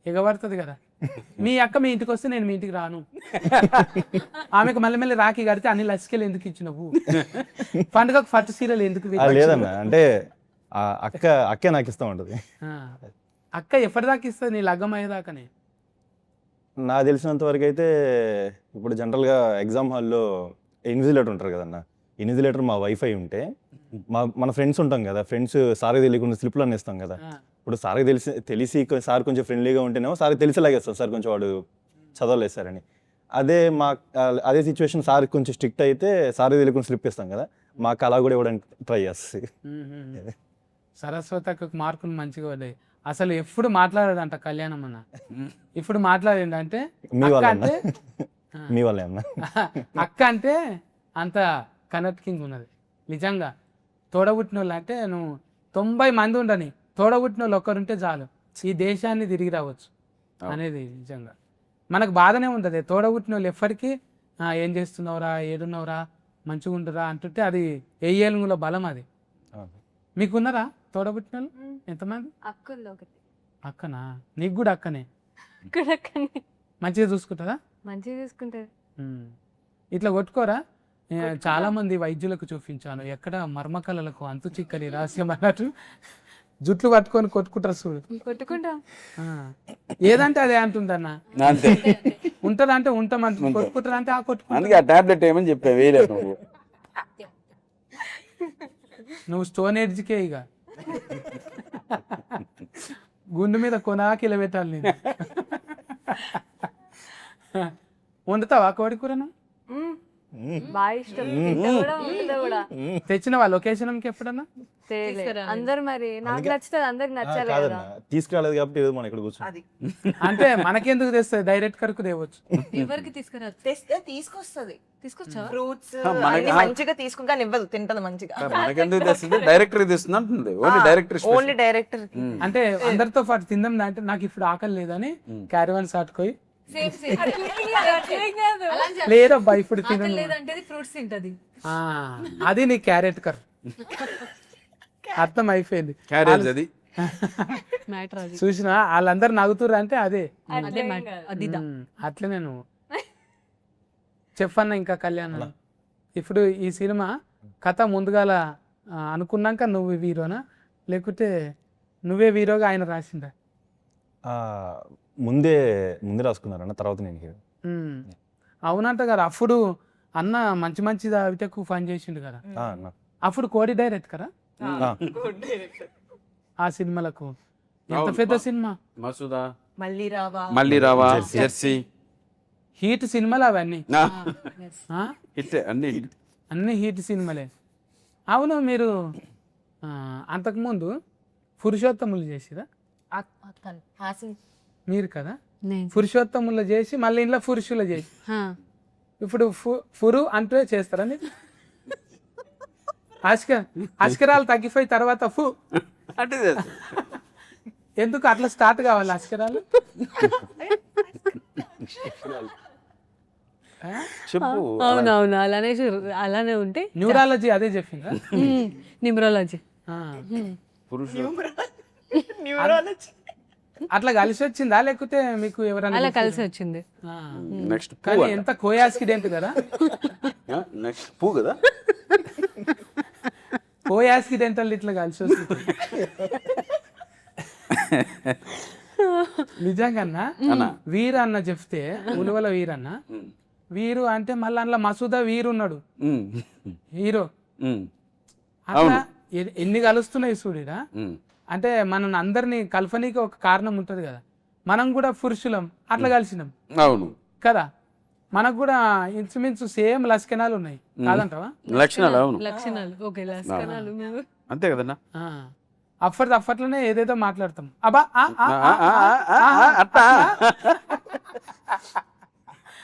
ఎగబడుతుంది కదా. మీ అక్క మీ ఇంటికి వస్తే నేను మీ ఇంటికి రాను. ఆమెకు మళ్ళీ మళ్ళీ రాఖీ కడితే అన్ని లసికలు ఎందుకు ఇచ్చినవు? పండుగకు పట్టు సీరలు ఎందుకు? లేదన్న, అంటే అక్కే నాకు ఇస్తా ఉంటుంది. అక్క ఎప్పటిదాకా ఇస్తుంది నీ లగ్గం అయ్యేదాకానే? నాకు తెలిసినంత వరకు అయితే ఇప్పుడు జనరల్గా ఎగ్జామ్ హాల్లో ఇన్విజిలేటర్ ఉంటారు కదన్న, ఇన్విజిలేటర్ మా వైఫై ఉంటే మన ఫ్రెండ్స్ ఉంటాం కదా, ఫ్రెండ్స్ సార్కి తెలియకుండా స్లిప్లు అనేస్తాం కదా. ఇప్పుడు సార్కి తెలిసి సార్ కొంచెం ఫ్రెండ్లీగా ఉంటేనేమో సార్కి తెలిసేలాగేస్తారు, సార్ కొంచెం వాడు చదవలేదు సార్ అని. అదే సిచ్యువేషన్ సార్కి కొంచెం స్ట్రిక్ట్ అయితే సార్కి తెలియకుండా స్లిప్ ఇస్తాం కదా, మాకు అలా కూడా ఇవ్వడానికి ట్రై చేస్తుంది. సరస్వతి అక్కకు మార్కులు మంచిగా పడ్డాయి. అసలు ఎప్పుడు మాట్లాడాడంట కళ్యాణం అన్న, ఇప్పుడు మాట్లాడిందంటే మీ వాళ్ళే అన్న. అక్క అంటే అంత కనెక్టింగ్ ఉన్నది నిజంగా. తోడబుట్టిన వాళ్ళు అంటే నువ్వు 90 మంది ఉండని, తోడబుట్టిన వాళ్ళు ఒక్కరుంటే చాలు ఈ దేశాన్ని తిరిగి రావచ్చు అనేది నిజంగా. మనకు బాధనే ఉంటుంది, తోడబుట్టిన వాళ్ళు ఎప్పటికీ ఏం చేస్తున్నావురా, ఏడున్నావురా, మంచిగా ఉంటురా అంటుంటే అది ఏళ్ళ బలం అది. మీకున్నారా తోడబుట్టిన వాళ్ళు ఎంతమంది? అక్కనా? నీకు కూడా అక్కనే? మంచిగా చూసుకుంటుందా? మంచిగా చూసుకుంటారు. ఇట్లా కొట్టుకోరా? చాలా మంది వైద్యులకు చూపించాను, ఎక్కడ మర్మకళలకు అంతు చిక్కని రహస్యం అన్నట్టు జుట్లు పట్టుకొని కొట్టుకుంటారు చూడు. కొట్టుకుంటాం, ఏదంటే అదే అంటుందన్న. ఉంటదంటే ఉంటామంటు, కొట్టుకుంటారు అంటే అందుకే ఆ టాబ్లెట్ ఏమని చెప్పా వేయలేదు. నువ్వు స్టోన్ ఎడ్జ్కే ఇక గుండు మీద కొనాకిల పెట్టాలి నేను. వండుతావా కోడి కూరను? బాగా ఇష్టం. తెచ్చినవా లొకేషన్కి ఎప్పుడన్నా? అందరు మరి నాకు నచ్చుతుంది, అందరికి నచ్చాలి కదా. తీసుకురాలేదు కాబట్టి మనం ఇక్కడ కూర్చోండి. అంటే మనకెందుకు తెస్తుంది, డైరెక్ట్ కరకు తేవచ్చు. ఎవరికి తీసుకురా? తెస్తే తీసుకొస్తుంది, తీసుకొచ్చావా? ఫ్రూట్స్ మంచిగా తీసుకుని ఇవ్వదు, తింటది మంచిగా. మనకెందుకు తెస్తుంది, డైరెక్టర్ తెస్తుంది అంటుంది. Only director. అంటే అందరితో పాటు తిందాం అంటే నాకు ఇప్పుడు ఆకలి లేదని క్యారవాన్ సాటుకోయి లేదబ్బా ఇప్పుడు లేదంటే ఫ్రూట్స్ తింటది. అది నీ క్యారెట్ కర్ అర్థం అయిపోయింది. చూసినా వాళ్ళందరు నవ్వుతుర్రు అంటే అదే అట్లనే నువ్వు చెప్పన్న. ఇంకా కళ్యాణ్ ఇప్పుడు ఈ సినిమా కథ ముందుగాల అనుకున్నాక నువ్వు హీరోనా లేకుంటే నువ్వే హీరోగా ఆయన రాసిందా? ముందే రాసుకున్నారన్న, తర్వాత నేను హీరో. అవునంట కదా అప్పుడు అన్న మంచి మంచి అవిటకు పని చేసిండు కదా అన్న అప్పుడు కోడి డైరెక్ట్ కదా ఆ సినిమాలకు ఎంత పెద్ద సినిమా మసూదా మళ్ళీ రావా మళ్ళీ రావా జెర్సీ హీట్ సినిమాలు అవన్నీ ఆ? హిట్ అన్ని అన్ని హీట్ సినిమాలే. అవును మీరు అంతకుముందు పురుషోత్తములు చేసిరా మీరు కదా పురుషోత్తములు చేసి మళ్ళీ ఇంట్లో పురుషులు చేసి ఇప్పుడు ఫురు అంటే చేస్తారా మీరు అస్కరాలు తగ్గిపోయి తర్వాత అంటే ఎందుకు అట్లా స్టార్ట్ కావాలి అస్కరాలు చెప్పు అవునవును అలానే ఉంటే న్యూరాలజీ అదే చెప్పిందా న్యూమరాలజీ పురుషులు అట్లా కలిసి వచ్చిందా లేకపోతే మీకు ఎవరైనా అలా కలిసి వచ్చింది. ఆ. నెక్స్ట్ కానీ ఎంత కోయాస్కిడెంట్ కదా నెక్స్ట్ పూ కదా కోయాస్కిడెంటల్ ఇట్లా కలిసి వస్తుంది నిజంగా వీరు అన్న చెప్తే ఉలువల వీరన్న వీరు అంటే మళ్ళీ అందులో మసూదా వీరు ఉన్నాడు హీరో అట్లా ఎన్ని కలుస్తున్నాయి సూర్యుడా అంటే మనం అందరినీ కల్పనీకి ఒక కారణం ఉంటుంది కదా మనం కూడా పురుషులం అట్లా కలిసినాం అవును కదా మనకు కూడా ఇంచుమించు సేమ్ లక్షణాలు ఉన్నాయి కాదంటావా లక్షణాలు అవును లక్షణాలు ఓకే లక్షణాలు మేము అంతే కదన్నా అప్పట్లోనే ఏదేదో మాట్లాడతాం అబ్బా అట్టా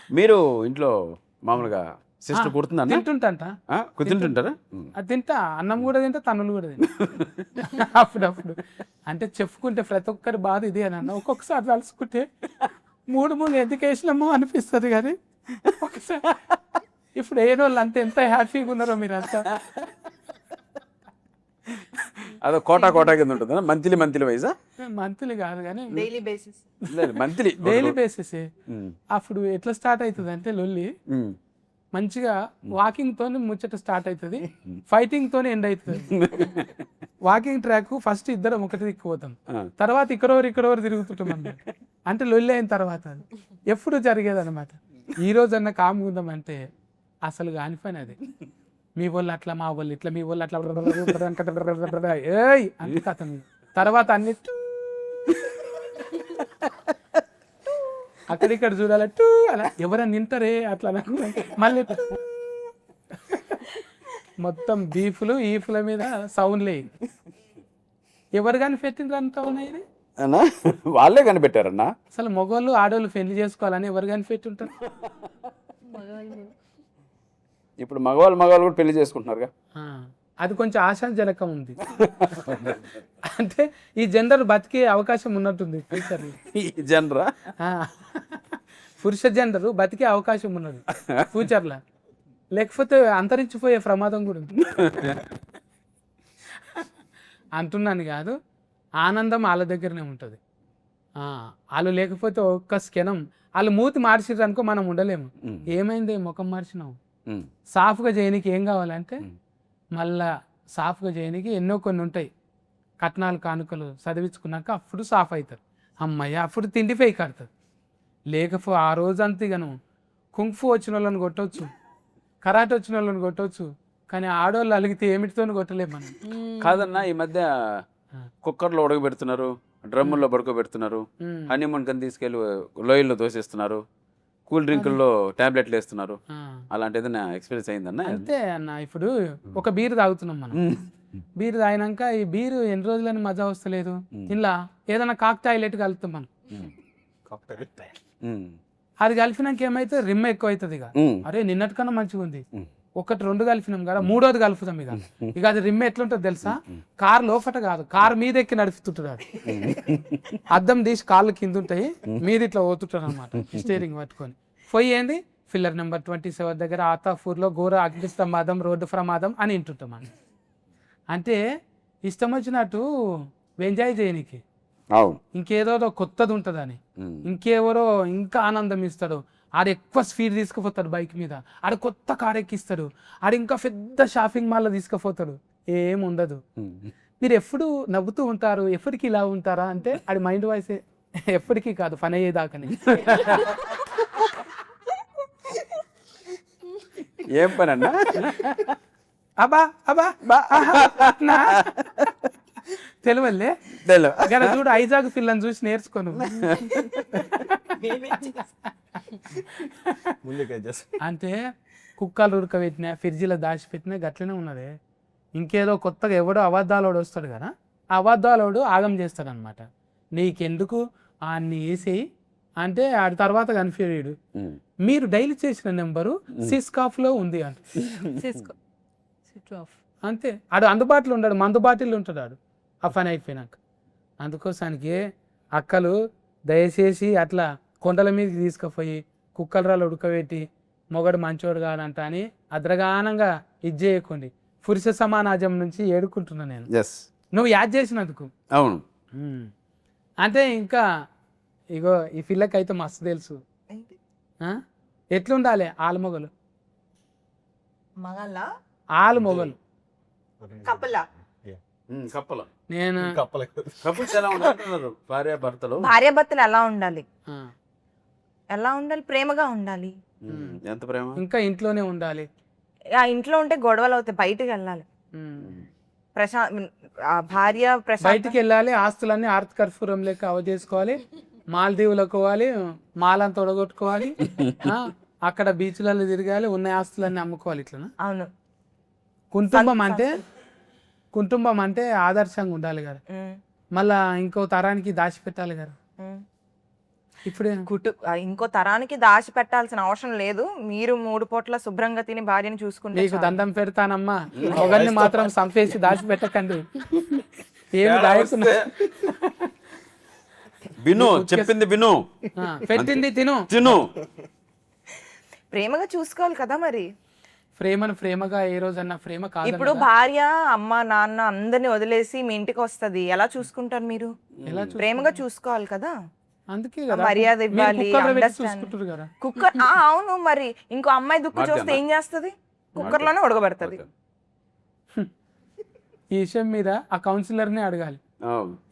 మీరు ఇంట్లో మామూలుగా సిస్టర్ కుడుతుందా తింటుంటంట కుదుంటుంటారా అది తింటా అన్నం కూడా తింటా తన్నులు కూడా తింటా అప్పుడప్పుడు అంటే చెప్పుకుంటే ప్రతి ఒక్కరి బాధ ఇది అని అన్న ఒక్కొక్కసారి తలుసుకుంటే మూడు ఎందుకు వేసినామో అనిపిస్తుంది కానీ ఒకసారి ఇప్పుడు ఏ రోజులు అంతే ఎంత హ్యాపీగా ఉన్నారో మీరంతా అదో కోటా కింద ఉంటుందా మంత్లీ వైజా మంత్లీ కాదు కానీ daily basis monthly daily basis అప్పుడు ఎట్లా స్టార్ట్ అవుతుంది అంటే లొల్లి మంచిగా వాకింగ్ తోని ముచ్చట స్టార్ట్ అవుతుంది ఫైటింగ్ తోని ఎండ్ అవుతుంది వాకింగ్ ట్రాక్ ఫస్ట్ ఇద్దరం ఒకటి దిక్కుపోతాం తర్వాత ఇక్కడెవరు తిరుగుతుంటాం అన్నమాట అంటే లొల్లి అయిన తర్వాత ఎప్పుడు జరిగేది అనమాట ఈ రోజు అన్న కామ్ ఉందామంటే అసలు కాని పని అది మీ వాళ్ళు అట్లా మా వాళ్ళు ఇట్లా మీ వాళ్ళు అట్లా ఏయ్ అంత కథ తర్వాత అన్ని అక్కడిక్కడ చూడాలి టూ అలా ఎవరైనా నింటారే అట్లా మళ్ళీ మొత్తం బీఫ్లు ఈఫ్ల మీద సౌండ్లే ఎవరు కానీ పెట్టిండ్రు అంత ఉన్నాయి అన్నా వాళ్ళే కనిపెట్టారన్నా అసలు మగవాళ్ళు ఆడవాళ్ళు పెళ్లి చేసుకోవాలని ఎవరు కానీ పెట్టుంటారు ఇప్పుడు మగవాళ్ళు కూడా పెళ్లి చేసుకుంటున్నారుగా అది కొంచెం ఆశాజనకం ఉంది అంటే ఈ జెండర్ బతికే అవకాశం ఉన్నట్టుంది ఫ్యూచర్ ఈ జనరా పురుష జెండర్ బతికే అవకాశం ఉన్నది ఫ్యూచర్లో లేకపోతే అంతరించిపోయే ప్రమాదం కూడా ఉంది అంటున్నాను కాదు ఆనందం వాళ్ళ దగ్గరనే ఉంటుంది వాళ్ళు లేకపోతే ఒక్క క్షణం వాళ్ళు మూతి మార్చిర్రు అనుకో మనం ఉండలేము ఏమైంది ముఖం మార్చినావు సాఫ్గా చేయనికి ఏం కావాలంటే మళ్ళా సాఫ్గా చేయడానికి ఎన్నో కొన్ని ఉంటాయి కట్నాలు కానుకలు చదివించుకున్నాక అప్పుడు సాఫ్ అవుతారు అమ్మయ్య అప్పుడు తిండిపై కడతారు లేకపోతే ఆ రోజంతా ఇక నువ్వు కుంఫు వచ్చిన వాళ్ళని కొట్టవచ్చు కరాటే వచ్చిన వాళ్ళని కొట్టవచ్చు కానీ ఆడవాళ్ళు అలిగితే ఏమిటితో కొట్టలేము మనం కాదన్నా ఈ మధ్య కుక్కర్లో ఉడకబెడుతున్నారు డ్రమ్ముల్లో పడుకోబెడుతున్నారు హనీమూన్ కని తీసుకెళ్ళి లోయల్లో దోసేస్తున్నారు కూల్ డ్రింకుల్లో టాబ్లెట్లు వేస్తున్నారు అలాంటి ఏదైనా ఎక్స్పీరియన్స్ అయిందన్న అంతే అన్న ఇప్పుడు ఒక బీరు తాగుతున్నాం మనం బీరు తాగినాక ఈ బీరు ఎన్ని రోజులని మజా వస్తలేదు ఇలా ఏదైనా కాక్టైలెట్ కలుపుతాం మనం అది కలిపినాక ఏమైతే రిమ్ ఎక్కువ అవుతుంది ఇక అరే నిన్నటికన్నా మంచిగా ఉంది ఒకటి రెండు కలిపినాం కదా మూడోది కలుపుతాం ఇక అది రిమ్ ఎట్లుంటుంది తెలుసా కార్ లోపట కాదు కార్ మీద ఎక్కి నడుపుతుంటాడు అది అద్దం తీసి కాళ్ళు కింద ఉంటాయి మీద ఇట్లా పోతుంటారు అనమాట స్టీరింగ్ పట్టుకొని పోయి ఏంది ఫిల్లర్ నెంబర్ 27 దగ్గర ఆతాపూర్లో ఘోర అగ్ని ప్రమాదం రోడ్డు ప్రమాదం అని వింటుంటాం అని అంటే ఇష్టం వచ్చినట్టు ఎంజాయ్ చేయనికి ఇంకేదో కొత్తది ఉంటుందని ఇంకెవరో ఇంకా ఆనందం ఇస్తాడు ఆడ ఎక్కువ స్పీడ్ తీసుకుపోతాడు బైక్ మీద ఆడ కొత్త కార్ ఎక్కిస్తాడు ఆడ ఇంకా పెద్ద షాపింగ్ మాల్లో తీసుకుపోతాడు ఏం ఉండదు మీరు ఎప్పుడు నవ్వుతూ ఉంటారు ఎప్పటికీ ఇలా ఉంటారా అంటే ఆడి మైండ్ వాయిస్ ఎప్పటికీ కాదు పని అయ్యేదాకని ఏం పని అన్నా? అబ్బా అబ్బా అట్నా తెలివల్లే గన చూడు ఐజాగ్ పిల్లని చూసి నేర్చుకోను. ముందుకే చేస్తా. అంటే కుక్కలు ఉడకబెట్టినా ఫ్రిడ్జ్లో దాచిపెట్టినా గట్లనే ఉన్నది. ఇంకేదో కొత్తగా ఎవడో అబద్ధాలోడు వస్తాడు కదా, ఆ అబద్ధాలోడు ఆగం చేస్తాడు అనమాట. నీకెందుకు అన్ని వేసేయి అంటే ఆడి తర్వాత కన్ఫ్యూజ్. మీరు డైలీ చేసిన నెంబరు సిస్కాఫ్లో ఉంది అంట. అంతే, ఆడు అందుబాటులో ఉంటాడు, మందు బాటిల్లో ఉంటాడు ఆడు ఆ పని అయిపోయినాక. అందుకోసానికి అక్కలు దయచేసి అట్లా కొండల మీదకి తీసుకుపోయి కుక్కల రాళ్ళు ఉడకబెట్టి మొగడు మంచోడు కాదంట అని అద్రగానంగా ఇది చేయకండి. పురుష సమానాజం నుంచి ఏడుకుంటున్నా నేను, ఎస్ నువ్వు యాద్ చేసినందుకు. అవును. అంటే ఇంకా ఇగో ఈ పిల్లకైతే మస్తు తెలుసు ఎట్లుండాలి ఆలుమొగలు. మగల్లా ఆలు మొగలు కప్పలా కప్పలు నేను కపుల్స్ ఎలా ఉండాలంటున్నారు? భార్యాభర్తలు భార్యాభర్తలు ఎలా ఉండాలి? ఆ, ఎలా ఉండాలి? ప్రేమగా ఉండాలి. ఎంత ప్రేమ? ఇంకా ఇంట్లోనే ఉండాలి. ఆ ఇంట్లో ఉంటే గొడవలు అవుతాయి, బయటికి వెళ్ళాలి. భార్య బయటికి వెళ్ళాలి, ఆస్తులన్నీ ఆర్త్ కర్పూరం లెక్క అవజేసుకోవాలి, మాల్దీవులకు పోవాలి, మాలంతా తొడగొట్టుకోవాలి, అక్కడ బీచ్లలో తిరగాలి, ఉన్న ఆస్తులన్నీ అమ్ముకోవాలి. ఇట్లా అవును. కుటుంబం అంటే ఆదర్శంగా ఉండాలి కదా, మళ్ళా ఇంకో తరానికి దాచిపెట్టాలి కదా. ఇప్పుడే ఇంకో తరానికి దాచి పెట్టాల్సిన అవసరం లేదు. మీరు 3 పూట్ల శుభ్రంగా తిని భార్యని చూసుకుంటే నీకు దండం పెడతానమ్మా, ఒకరిని మాత్రం సంపేసి దాచిపెట్టకండి. ఏమి దాయకున్నా విను, చెప్పింది విను, పెట్టింది తిను. ప్రేమగా చూసుకోవాలి కదా మరి. ప్రేమను ప్రేమగా ఏ రోజన్నా ప్రేమ కాదు. ఇప్పుడు భార్య అమ్మ నాన్న అందరిని వదిలేసి మీ ఇంటికి వస్తది, ఎలా చూసుకుంటారు మీరు? ప్రేమగా చూసుకోవాలి కదా. అందుకే కదా మర్యాద ఇవ్వాలి. చూసుకుంటారు కదా కుక్కర్ అవును, మరి ఇంకో అమ్మాయి దుక్కు చూస్తే ఏం చేస్తది? కుక్కర్ లోనే ఉడకబెడతది. ఈ విషయం మీద ఆ కౌన్సిలర్ని అడగాలి.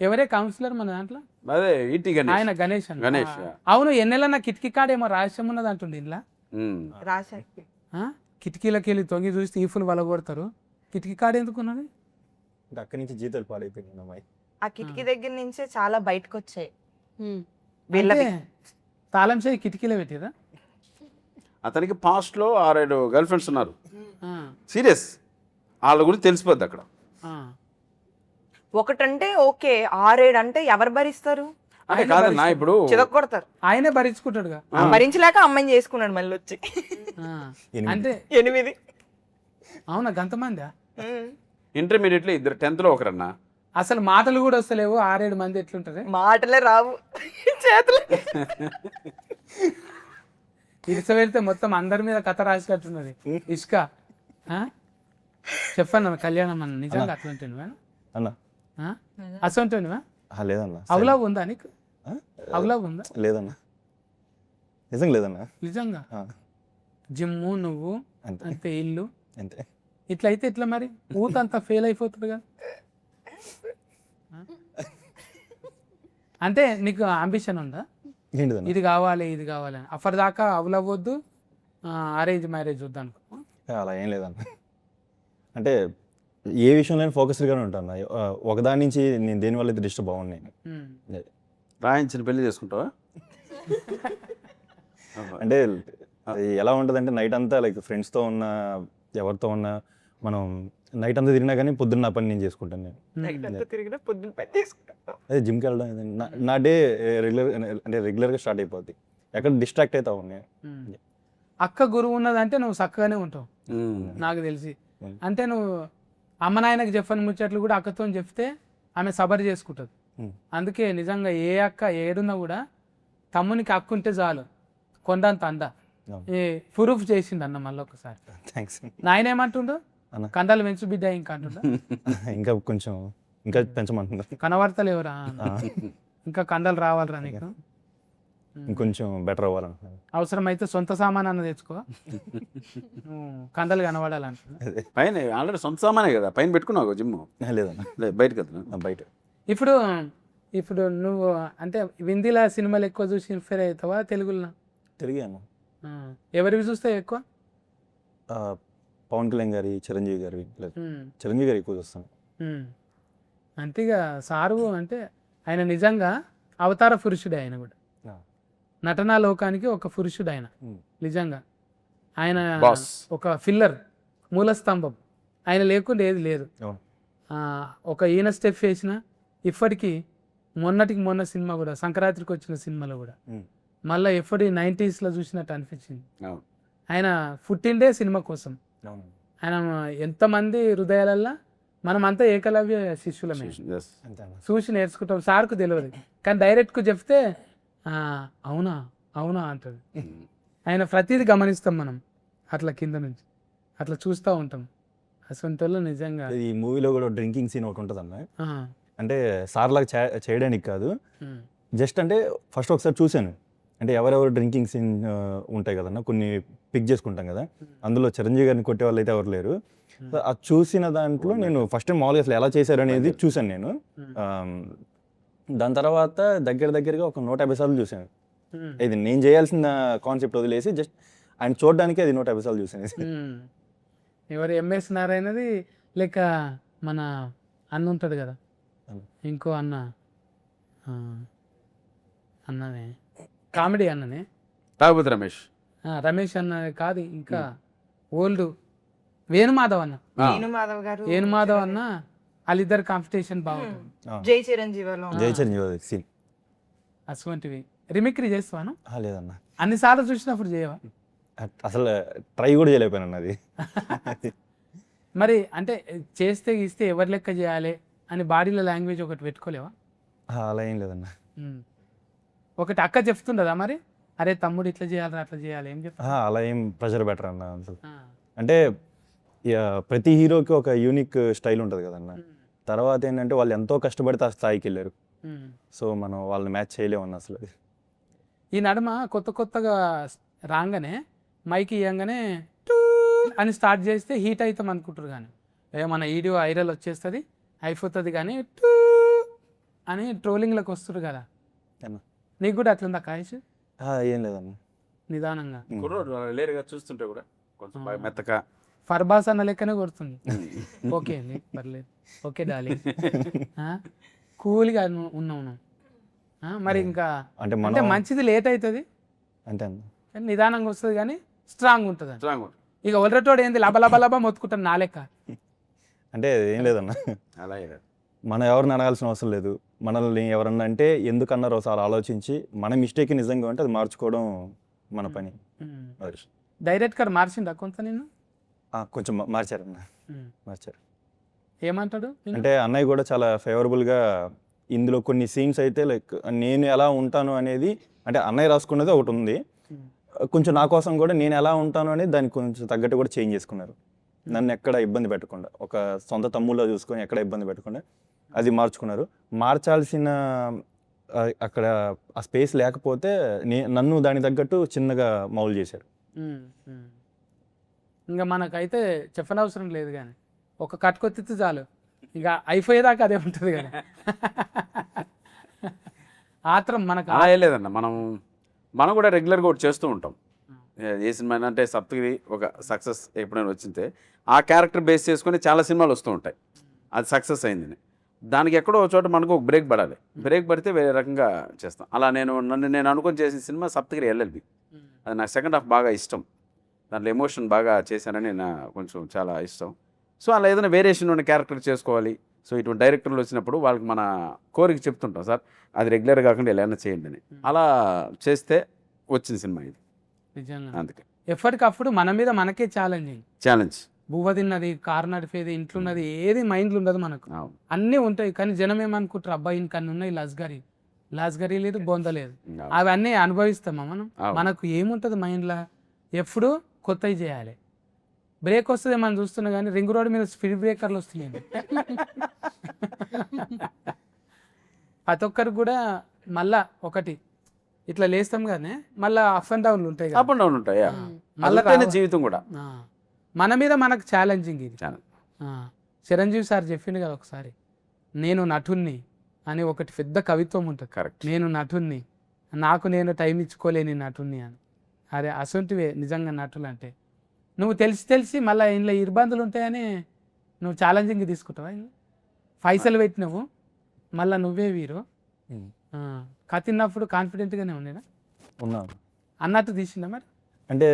ఎవరే కౌన్సిలర్ మన దాంట్లో? అదే ఈటి గణేష్. ఆయన గణేష్ అన్న. గణేష్. అవును, ఎన్నెలన్నా కిటికీ కాడేమో రహస్యం ఉన్నది అంటుండే ఇంట్లో. రాశా కిటికీలకి వెళ్ళి తొంగి చూసి ఈఫులు వలగొడతారు. కిటికీ కాడ ఎందుకు ఉన్నది? అక్కడి నుంచి జీతాలు పాడైపోయింది అమ్మాయి. ఆ కిటికీ దగ్గర నుంచే చాలా బయటకు వచ్చాయి. అంటే తాళం చేయి కిటికీలో పెట్టిరా. అతనికి పాస్ట్ లో 6-7 గర్ల్ ఫ్రెండ్స్ ఉన్నారు. సీరియస్, వాళ్ళ గురించి తెలిసిపోద్ది అక్కడ. ఒకటంటే ఓకే, 6-7 అంటే ఎవరు భరిస్తారు? అంటే కాదన్నా, ఇప్పుడు చిదకొడతారు. ఆయనే భరించుకుంటాడుగా. భరించలేక అమ్మాయిని చేసుకున్నాడు మళ్ళీ వచ్చి. అంటే 8. అవునా, గంతమంది? ఇంటర్మీడియట్ లో 2 10th లో ఒకరన్నా. అసలు మాటలు కూడా వస్తలేవు, 6-7 మంది ఎట్లుంటారు? మాటలే రావు, చేతులు. ఇసుక పెడితే మొత్తం అందరి మీద కథ రాసినట్టున్నది. ఇసుక చెప్పాను కళ్యాణం అన్న, నిజంగా అట్లుంటాను అన్నా. అసంటున్నావా? లేదన్నా. అవలాబ్ ఉందా నీకు? అవలాబ్ ఉందా? లేదన్నా, నిజంగా లేదన్నా. నిజంగా జిమ్ము నువ్వు అంతే, ఇల్లు అంతే. ఇట్లా అయితే ఇట్లా మరి ఊతంతా ఫెయిల్ అయిపోతుంది కదా. అంటే నీకు అంబిషన్ ఉందా? ఇది కావాలి ఇది కావాలి అఫర్ దాకా అవలవ్వద్దు, అరేంజ్ మ్యారేజ్ వద్దు అనుకో. అలా ఏం లేదన్న. అంటే ఏ విషయంలో ఫోకస్డ్గానే ఉంటాను. ఒకదాని నుంచి నేను దేనివల్ల అయితే డిస్టర్బ్ బాగున్నాను. రాయించిన పెళ్లి చేసుకుంటావా? అంటే ఎలా ఉంటుందంటే నైట్ అంతా లైక్ ఫ్రెండ్స్తో ఉన్న ఎవరితో ఉన్నా మనం నైట్ అంతా తిరిగినా కానీ పొద్దున్న నా పని నేను చేసుకుంటాను. నేను అదే జిమ్కి వెళ్ళడం నా డే రెగ్యులర్గా స్టార్ట్ అయిపోద్ది. ఎక్కడ డిస్ట్రాక్ట్ అవుతావు నేను. అక్క గురువు ఉన్నదంటే నువ్వు చక్కగానే ఉంటావు నాకు తెలిసి. అంటే నువ్వు అమ్మ నాయనకి చెప్పని ముచ్చట్లు కూడా అక్కతో చెప్తే ఆమె సబర్ చేసుకుంటుంది. అందుకే నిజంగా ఏ అక్క ఏడున్నా కూడా తమ్మునికి అక్క ఉంటే చాలు కొండంత అంద. ప్రూఫ్ చేసింది అన్న మళ్ళీ ఒకసారి. థ్యాంక్స్. నాయన ఏమంటుండో కండలు పెంచు బిడ్డ ఇంకా అంటుండ. ఇంకా కొంచెం ఇంకా పెంచమంటుండ. కనబడతలు ఎవరా ఇంకా కండలు రావాలరా నీకు, ఇంకొంచెం బెటర్ అవ్వాలంటున్నాను. అవసరమైతే సొంత సామాన్ అన్న తెచ్చుకో, కండలు కనబడాలంటున్నా. పైన ఆల్రెడీ సొంత సామానే కదా, పైన పెట్టుకున్నావు జిమ్? లేదన్నా, బయట కదా. బయట. ఇప్పుడు నువ్వు అంటే హిందీలో సినిమాలు ఎక్కువ చూసి ఇన్స్పైర్ అవుతావా తెలుగులో? తెలుగు అన్న. ఎవరివి చూస్తావు ఎక్కువ? పవన్ కళ్యాణ్ గారి, చిరంజీవి గారి, లేదు చిరంజీవి గారు ఎక్కువ చూస్తాను. అంతేగా సారు అంటే ఆయన నిజంగా అవతార పురుషుడే. ఆయన కూడా నటనా లోకానికి ఒక పురుషుడు ఆయన. నిజంగా ఆయన బాస్. ఒక ఫిల్లర్, మూలస్తంభం. ఆయన లేకుండా ఏది లేదు. అవును. ఒక ఈయన స్టెప్ వేసిన ఇప్పటికీ మొన్నటికి మొన్న సినిమా కూడా సంక్రాంతికి వచ్చిన సినిమాలో కూడా మళ్ళీ ఎప్పటి 90sలో చూసినట్టు అనిపించింది. అవును. ఆయన పుట్టిండే సినిమా కోసం. అవును. ఆయన ఎంతమంది హృదయాలల్లో మనమంతా ఏకలవ్య శిష్యులమే. Yes. అంతే అన్న. చూసి నేర్చుకుంటాం. సార్కు తెలియదు కానీ డైరెక్ట్కు చెప్తే అవునా అవునా అంటాడు. ఆయన ప్రతిదీ గమనిస్తాం మనం అట్లా కింద నుంచి అట్లా చూస్తూ ఉంటాం. అసలు నిజంగా ఈ మూవీలో కూడా డ్రింకింగ్ సీన్ ఒకటి ఉంటుంది అన్న. ఆ, అంటే సార్ లాగా చేయడానికి కాదు, ఉమ్, జస్ట్ అంటే ఫస్ట్ ఒకసారి చూశాను. అంటే ఎవరెవరు డ్రింకింగ్ సీన్ ఉంటాయి కదన్న, కొన్ని పిక్ చేసుకుంటాం కదా, అందులో చిరంజీవి గారిని కొట్టే వాళ్ళు అయితే ఎవరు లేరు. సో అది చూసిన దాంట్లో నేను ఫస్ట్ టైం మామూలుగా అసలు ఎలా చేశారు అనేది చూశాను నేను. దాని తర్వాత దగ్గరగా ఒక 150 సార్లు చూశాను. ఉమ్, ఇది నేను చేయాల్సిన కాన్సెప్ట్ వదిలేసి జస్ట్ ఆయన చూడడానికి అది 150 సార్లు చూశాను. ఉమ్. ఎవరు ఎంఎస్ నారాయణది లేక మన అన్న ఉంటుంది కదా, ఇంకో అన్న, ఆ, అన్ననే కామెడీ అన్ననే, తాగుబోతు రమేష్. రమేష్ అన్న కాదు, ఇంకా ఓల్డ్ వేణుమాధవ్ అన్న. వేణుమాధవ్ గారు, వేణుమాధవ్ అన్న వాళ్ళిద్దరు కాంపిటీషన్ బాగుంటుంది. జై చిరంజీవిలో జై చిరంజీవి సీన్ అటువంటివి రిమిక్రీ చేస్తాను. లేదన్న, అన్నిసార్లు చూసినప్పుడు చేయవా? అసలు ట్రై కూడా చేయలేకపోయాను అది. మరి అంటే చేస్తే గీస్తే ఎవరి లెక్క చేయాలి అని బాడీలో లాంగ్వేజ్ ఒకటి పెట్టుకోలేవా? అలా ఏం లేదన్న. ఒకటి అక్క చెప్తుండదా మరి, అరే తమ్ముడు ఇట్లా చేయాలి అట్లా చేయాలి, ఏం చెప్తా? అలా ఏం ప్రెషర్ బెటర్ అన్న అసలు. అంటే ప్రతి హీరోకి ఒక యూనిక్ స్టైల్ ఉంటుంది కదన్న. తర్వాత ఏంటంటే వాళ్ళు ఎంతో కష్టపడితే ఆ స్థాయికి వెళ్ళారు. సో మనం వాళ్ళని మ్యాచ్ చేయలేమన్న అసలు. ఈ నడుమ కొత్తగా రాగానే మైక్ ఇవ్వగానే టూ అని స్టార్ట్ చేస్తే హీట్ అవుతాం అనుకుంటారు, కానీ మన వీడియో వైరల్ వచ్చేస్తుంది అయిపోతుంది, కానీ టూ అని ట్రోలింగ్లోకి వస్తారు కదా. నీకు కూడా అట్లుందా కాయస్? ఏం లేదన్న, నిదానంగా కుర్రోడు లేరుగా చూస్తుంటే కూడా కొంచెం బాగా మెత్తగా ఫర్బాస్ అన్న లెక్కనే కొడుతుంది. ఓకే అండి పర్లేదు, ఓకే డాలి, కూల్గా ఉన్నాను. మరి ఇంకా అంటే అంటే మంచిది లేట్ అవుతుంది అంతే అన్న. కానీ నిదానంగా వస్తుంది, కానీ స్ట్రాంగ్ ఉంటుంది. స్ట్రాంగ్. ఇక ఒలరటోడు ఏంది లబ మొత్తుకుంటాను నా లెక్క. అంటే ఏం లేదన్న, అలాగే మనం ఎవరిని అడగాల్సిన అవసరం లేదు. మనల్ని ఎవరన్నా అంటే ఎందుకు అన్నారో ఒకసారి ఆలోచించి మన మిస్టేక్ నిజంగా ఉంటే అది మార్చుకోవడం మన పని. డైరెక్ట్గా మార్చిండా కొంత నిన్ను? కొంచెం మార్చారన్న, మార్చారు. ఏమంటాడు? అంటే అన్నయ్య కూడా చాలా ఫేవరబుల్గా ఇందులో కొన్ని సీన్స్ అయితే లైక్ నేను ఎలా ఉంటాను అనేది, అంటే అన్నయ్య రాసుకున్నది ఒకటి ఉంది, కొంచెం నా కోసం కూడా నేను ఎలా ఉంటాను అనేది దానికి కొంచెం తగ్గట్టు కూడా చేంజ్ చేసుకున్నారు. నన్ను ఎక్కడ ఇబ్బంది పెట్టకుండా, ఒక సొంత తమ్ముళ్ళ చూసుకొని ఎక్కడ ఇబ్బంది పెట్టకుండా అది మార్చుకున్నారు. మార్చాల్సిన అక్కడ ఆ స్పేస్ లేకపోతే నన్ను దానికి తగ్గట్టు చిన్నగా మౌల్ చేశారు. ఇంకా మనకైతే చెప్పనవసరం లేదు, కానీ ఒక కట్టుకొత్తితే చాలు, ఇక అయిపోయేదాకా అదే ఉంటుంది కానీ ఆత్రం మనకు అలా ఏం లేదన్న. మనం కూడా రెగ్యులర్గా ఒకటి చేస్తూ ఉంటాం. ఏ సినిమా అంటే సప్తగిరి ఒక సక్సెస్ ఎప్పుడైనా వచ్చింటే ఆ క్యారెక్టర్ బేస్ చేసుకొని చాలా సినిమాలు వస్తూ ఉంటాయి. అది సక్సెస్ అయిందని దానికి ఎక్కడో ఒక చోట మనకు ఒక బ్రేక్ పడాలి. బ్రేక్ పడితే వేరే రకంగా చేస్తాం. అలా నేను అనుకొని చేసిన సినిమా సప్తగిరి ఎల్ఎల్బి. అది నాకు సెకండ్ హాఫ్ బాగా ఇష్టం. దాంట్లో ఎమోషన్ బాగా చేశానని కొంచెం చాలా ఇష్టం. సో అలా ఏదైనా వేరియేషన్ ఉన్న క్యారెక్టర్ చేసుకోవాలి. సో ఇటువంటి డైరెక్టర్లు వచ్చినప్పుడు వాళ్ళకి మన కోరిక చెప్తుంటాం, సార్ అది రెగ్యులర్ కాకుండా ఎలా చేయండి అని. అలా చేస్తే వచ్చిన సినిమా ఇది. నిజంగా అందుకే ఎప్పటికప్పుడు మన మీద మనకే ఛాలెంజ్. బువ్వ తిన్నది, కారు నడిపేది, ఇంట్లున్నది ఏది మైండ్లో ఉండదు మనకు. అన్నీ ఉంటాయి, కానీ జనం ఏమనుకుంటారు, అబ్బాయి ఇంకన్నీ ఉన్నాయి, లాస్గరీ లేదు, బొంద లేదు, అవన్నీ అనుభవిస్తామా మనం? మనకు ఏముంటుంది మైండ్లో? ఎప్పుడు కొత్తవి చేయాలి. బ్రేక్ వస్తుంది మనం చూస్తున్నాం, కానీ రింగ్ రోడ్ మీద స్పీడ్ బ్రేకర్లు వస్తున్నాయి. ప్రతి ఒక్కరికి కూడా మళ్ళా ఒకటి ఇట్లా లేస్తాం కానీ మళ్ళీ అప్ అండ్ డౌన్లు ఉంటాయి, అప్ అండ్ డౌన్ ఉంటాయి. మళ్ళీ జీవితం కూడా మన మీద మనకు ఛాలెంజింగ్ ఇది. చిరంజీవి సార్ చెప్పిండు కదా ఒకసారి, నేను నటుణ్ణి అని ఒకటి పెద్ద కవిత్వం ఉంటుంది. కరెక్ట్. నేను నటుణ్ణి, నాకు నేను టైం ఇచ్చుకోలేని నటుణ్ణి అని. అరే అసొంటివే నిజంగా నటులు అంటే. నువ్వు తెలిసి మళ్ళీ ఇంట్లో ఇబ్బందులు ఉంటాయని నువ్వు ఛాలెంజింగ్ తీసుకుంటావా పైసలు పెట్టినావు మళ్ళీ నువ్వే వీరు కత్తిన్నప్పుడు కాన్ఫిడెంట్గానే ఉండేనా ఉన్నాను. అన్నట్టు తీసిందా మరి? అంటే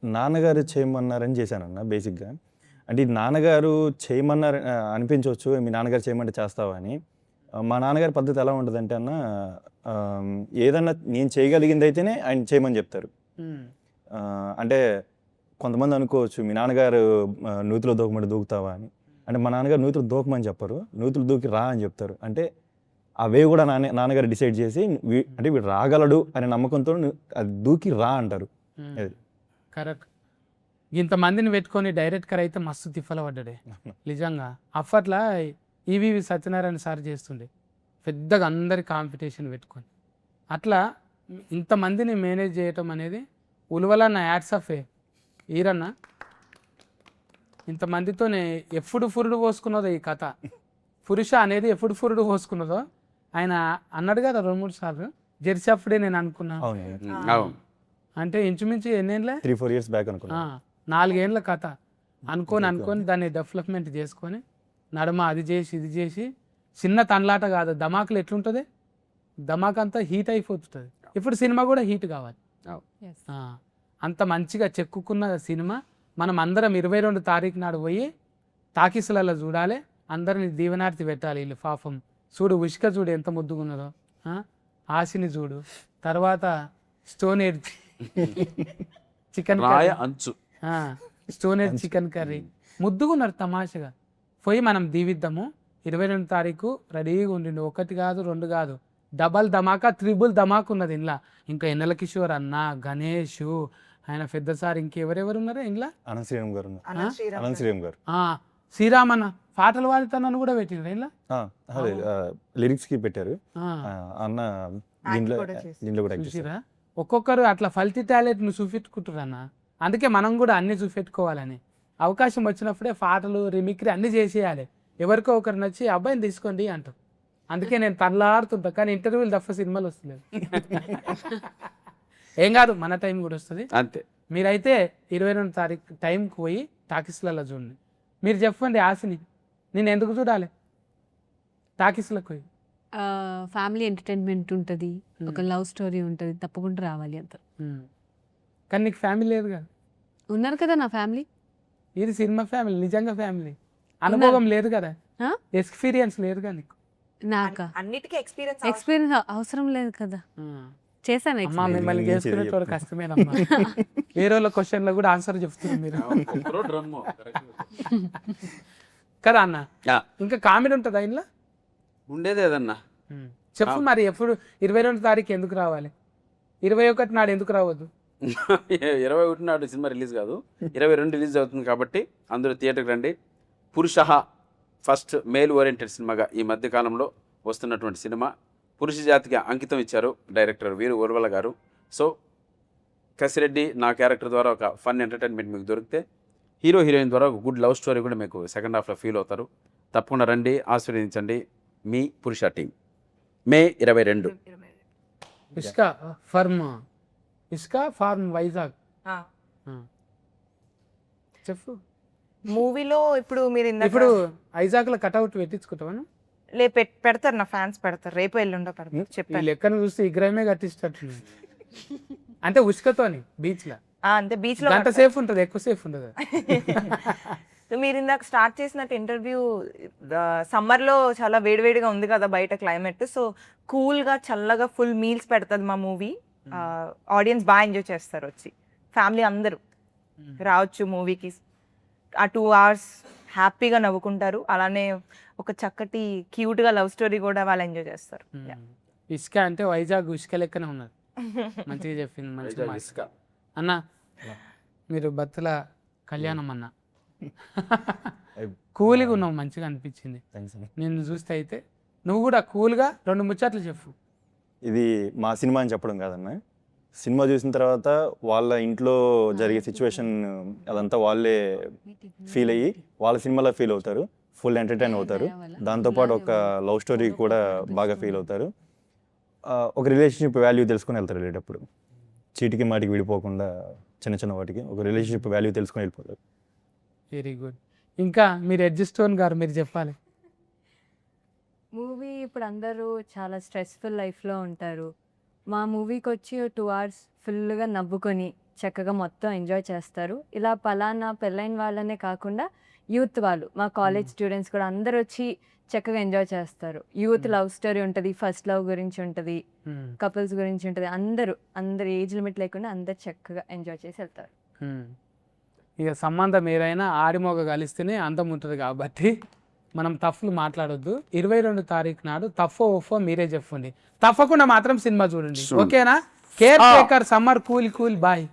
నాన్నగారు చేయమన్నారని చేశానన్న బేసిక్గా. అంటే ఇది నాన్నగారు చేయమన్నారు అనిపించవచ్చు, మీ నాన్నగారు చేయమంటే చేస్తావా అని. మా నాన్నగారి పద్ధతి ఎలా ఉంటుందంటే అన్న, ఏదన్నా నేను చేయగలిగింది అయితేనే ఆయన చేయమని చెప్తారు. అంటే కొంతమంది అనుకోవచ్చు మీ నాన్నగారు నూతిలో దూకమంటే దూకుతావా అని. అంటే మా నాన్నగారు నూతులు దూకమని చెప్పరు, నూతులు దూకి రా అని చెప్తారు. అంటే అవే కూడా నాన్నగారు డిసైడ్ చేసి అంటే వీడు రాగలడు అనే నమ్మకంతో అది దూకి రా అంటారు. అది కరెక్ట్. ఇంతమందిని పెట్టుకొని డైరెక్టర్ అయితే మస్తు తిప్పల పడ్డాడే నిజంగా. అప్పట్లో ఈవీవి సత్యనారాయణ సార్ చేస్తుండే పెద్దగా అందరి కాంపిటీషన్ పెట్టుకొని. అట్లా ఇంతమందిని మేనేజ్ చేయటం అనేది ఉలువలన్న యాడ్స్ ఆఫ్ ఈరన్న. ఇంతమందితోనే ఎప్పుడు ఫురుడు పోసుకున్నదో ఈ కథ. పురుష అనేది ఎప్పుడు ఫురుడు పోసుకున్నదో ఆయన అన్నాడు కదా 2-3 సార్లు. జెర్సీ అప్పుడే నేను అనుకున్నాను. అవును. అంటే ఇంచుమించు ఎన్నేళ్ళే 3-4 years బ్యాక్ అనుకున్నా. 4 ఏళ్ళ కథ అనుకొని దాన్ని డెవలప్మెంట్ చేసుకొని నడమ అది చేసి ఇది చేసి చిన్న తన్లాట కాదు. ధమాకులు ఎట్లుంటుంది, ధమాక్ అంతా హీట్ అయిపోతుంటుంది. ఇప్పుడు సినిమా కూడా హీట్ కావాలి. అంత మంచిగా చెక్కుకున్న సినిమా మనం అందరం 22 తారీఖు నాడు పోయి టాకీసులలో చూడాలి. అందరిని దీవెనార్తి పెట్టాలి. వీళ్ళు పాపం చూడు, ఉష్క చూడు ఎంత ముద్దుగున్నదో, ఆశని చూడు, తర్వాత స్టోన్ ఎడ్ చికెన్ రాయ అంచు స్టోన్ ఎడ్ చికెన్ కర్రీ ముద్దుగున్నారు తమాషగా. పోయి మనం దీవిద్దాము. 22 తారీఖు రెడీగా ఉండిండు. 1 కాదు 2 కాదు, డబల్ ధమాకా, త్రిబుల్ ధమాకా ఉన్నది ఇంట్లో. ఇంకా ఎన్నెల కిషోర్ అన్న, గణేష్, ఆయన పెద్ద సార్, ఇంకెవరెవరు ఉన్నారు ఇంట్లో? అనంత శ్రీరామ్ గారు ఉన్నారు. అనంత శ్రీరామ్ గారు, శ్రీరామ్ అన్న పాటలు పాడుతానని కూడా పెట్టిండ్రు ఇంట్లో. లిరిక్స్ కి పెట్టారు అన్న. దీంట్లో కూడా act చేశారు. చూసిరా, ఒక్కొక్కరు అట్లా ఫల్తీ టాలెంట్ ను చూపెట్టుకుంటారు అన్న. అందుకే మనం కూడా అన్ని చూపెట్టుకోవాలని. అవకాశం వచ్చినప్పుడే పాటలు, రిమిక్రీ అన్ని చేసేయాలి. ఎవరికో ఒకరు నచ్చి అబ్బాయిని తీసుకోండి అంటాం. అందుకే నేను తల్లాడుతుంటా, కానీ ఇంటర్వ్యూలు తప్ప సినిమాలు వస్తలేదు. ఏం కాదు, మన టైం కూడా వస్తుంది అంతే. మీరైతే 22 తారీఖు టైంకి పోయి టాకీస్లలో చూడండి. మీరు చెప్పండి ఆశని, నేను ఎందుకు చూడాలి టాకీస్లకు పోయి? ఫ్యామిలీ ఎంటర్టైన్మెంట్ ఉంటుంది, ఒక లవ్ స్టోరీ ఉంటుంది, తప్పకుండా రావాలి అంత. కానీ నీకు ఫ్యామిలీ లేదు కదా. ఉన్నారు కదా నా ఫ్యామిలీ. ఇది సినిమా ఫ్యామిలీ, నిజంగా ఫ్యామిలీ. అనుభవం లేదు కదా, ఎక్స్పీరియన్స్ లేదుగా నీకు. నాకా అన్నిటికీ ఎక్స్పీరియన్స్ అవసరం లేదు కదా, చేశాను. అమ్మా మిమ్మల్ని చేసుకునేటోడు కష్టమేనమ్మా. వేరే వాళ్ళ క్వశ్చన్లో కూడా ఆన్సర్ చెప్తున్నారు మీరు కదా అన్న. ఇంకా కామెడీ ఉంటుందా ఇంట్లో? ఉండేది ఏదన్నా చెప్పు మరి. ఎప్పుడు 22 తారీఖు ఎందుకు రావాలి? 21 నాడు ఎందుకు రావద్దు? 21 నాడు సినిమా రిలీజ్ కాదు, 22 రిలీజ్ అవుతుంది కాబట్టి అందరూ థియేటర్కి రండి. పురుష ఫస్ట్ మేల్ ఓరియంటెడ్ సినిమాగా ఈ మధ్య కాలంలో వస్తున్నటువంటి సినిమా. పురుష జాతికి అంకితం ఇచ్చారు డైరెక్టర్ వీరు ఉర్వల గారు. సో కసిరెడ్డి నా క్యారెక్టర్ ద్వారా ఒక ఫన్ ఎంటర్టైన్మెంట్ మీకు దొరికితే, హీరో హీరోయిన్ ద్వారా ఒక గుడ్ లవ్ స్టోరీ కూడా మీకు సెకండ్ హాఫ్లో ఫీల్ అవుతారు. తప్పకుండా రండి, ఆశీర్వదించండి. మీ పురుష టీం. మే 22. ఇస్కా ఫార్మ్ వైజాగ్. చెప్పు. మూవీలో ఇప్పుడు మీరు ఇప్పుడు వైజాగ్లో కట్అవుట్ పెట్టించుకుంటావా? పెడతారు, నా ఫ్యాన్స్ పెడతారు, రేపు ఎల్లుండో పెడతారు. ఈ చెప్పాను లెక్కను చూస్తే విగ్రహమే కట్టించట్టు. అంటే ఉష్కతోని బీచ్ లో అంతే. బీచ్ లో గంట సేఫ్ ఉంటుంది, ఎక్కువ సేఫ్ ఉండదు. మీరు ఇందాక స్టార్ట్ చేసినట్టు ఇంటర్వ్యూ, సమ్మర్ లో చాలా వేడివేడిగా ఉంది కదా బయట క్లైమేట్. సో కూల్ గా చల్లగా ఫుల్ మీల్స్ పెడతాది మా మూవీ. ఆడియన్స్ బాగా ఎంజాయ్ చేస్తారు. వచ్చి ఫ్యామిలీ అందరూ రావచ్చు మూవీకి. ఆ 2 hours హ్యాపీగా నవ్వుకుంటారు. అలానే ఒక చక్కటి క్యూట్ గా లవ్ స్టోరీ కూడా వాళ్ళు ఎంజాయ్ చేస్తారు. ఇసుక అంటే వైజాగ్ ఇసుక లెక్కనే ఉన్నది. మంచిగా చెప్పింది, మంచిగా. అన్న మీరు బత్తల కళ్యాణం అన్న కూల్గా ఉన్నావు, మంచిగా అనిపించింది నిన్ను చూస్తే. అయితే నువ్వు కూడా కూల్గా 2 ముచ్చట్లు చెప్పు. ఇది మా సినిమా అని చెప్పడం కాదన్న, సినిమా చూసిన తర్వాత వాళ్ళ ఇంట్లో జరిగే సిచ్యువేషన్ అదంతా వాళ్ళే ఫీల్ అయ్యి వాళ్ళ సినిమాలో ఫీల్ అవుతారు, ఫుల్ ఎంటర్టైన్ అవుతారు. దాంతోపాటు ఒక లవ్ స్టోరీ కూడా బాగా ఫీల్ అవుతారు. ఒక రిలేషన్షిప్ వాల్యూ తెలుసుకొని వెళ్తారు వెళ్ళేటప్పుడు. చీటికి మాటికి విడిపోకుండా చిన్న చిన్న వాటికి ఒక రిలేషన్షిప్ వాల్యూ తెలుసుకొని వెళ్ళిపోతారు. Very good. ఇంకా మీరు ఎడ్జిస్టోన్ గారు మీరు చెప్పాలి. మూవీ ఇప్పుడు అందరూ చాలా స్ట్రెస్ఫుల్ లైఫ్లో ఉంటారు. మా మూవీకి వచ్చి 2 hours ఫుల్గా నవ్వుకొని చక్కగా మొత్తం ఎంజాయ్ చేస్తారు. ఇలా పలానా పెళ్ళైన వాళ్ళనే కాకుండా యూత్ వాళ్ళు, మా కాలేజ్ స్టూడెంట్స్ కూడా అందరూ వచ్చి చక్కగా ఎంజాయ్ చేస్తారు. యూత్ లవ్ స్టోరీ ఉంటుంది, ఫస్ట్ లవ్ గురించి ఉంటుంది, కపుల్స్ గురించి ఉంటుంది. అందరు ఏజ్ లిమిట్ లేకుండా అందరు చక్కగా ఎంజాయ్ చేసి వెళ్తారు. ఇక సంబంధం ఏదైనా ఆడిమోగ కలిస్తేనే అందం ఉంటుంది కాబట్టి మనం తప్పులు మాట్లాడొద్దు. 22 తారీఖు నాడు తఫో ఒఫో మీరే చెప్పండి. తప్పకుండా మాత్రం సినిమా చూడండి. ఓకేనా? Care taker summer cool bye.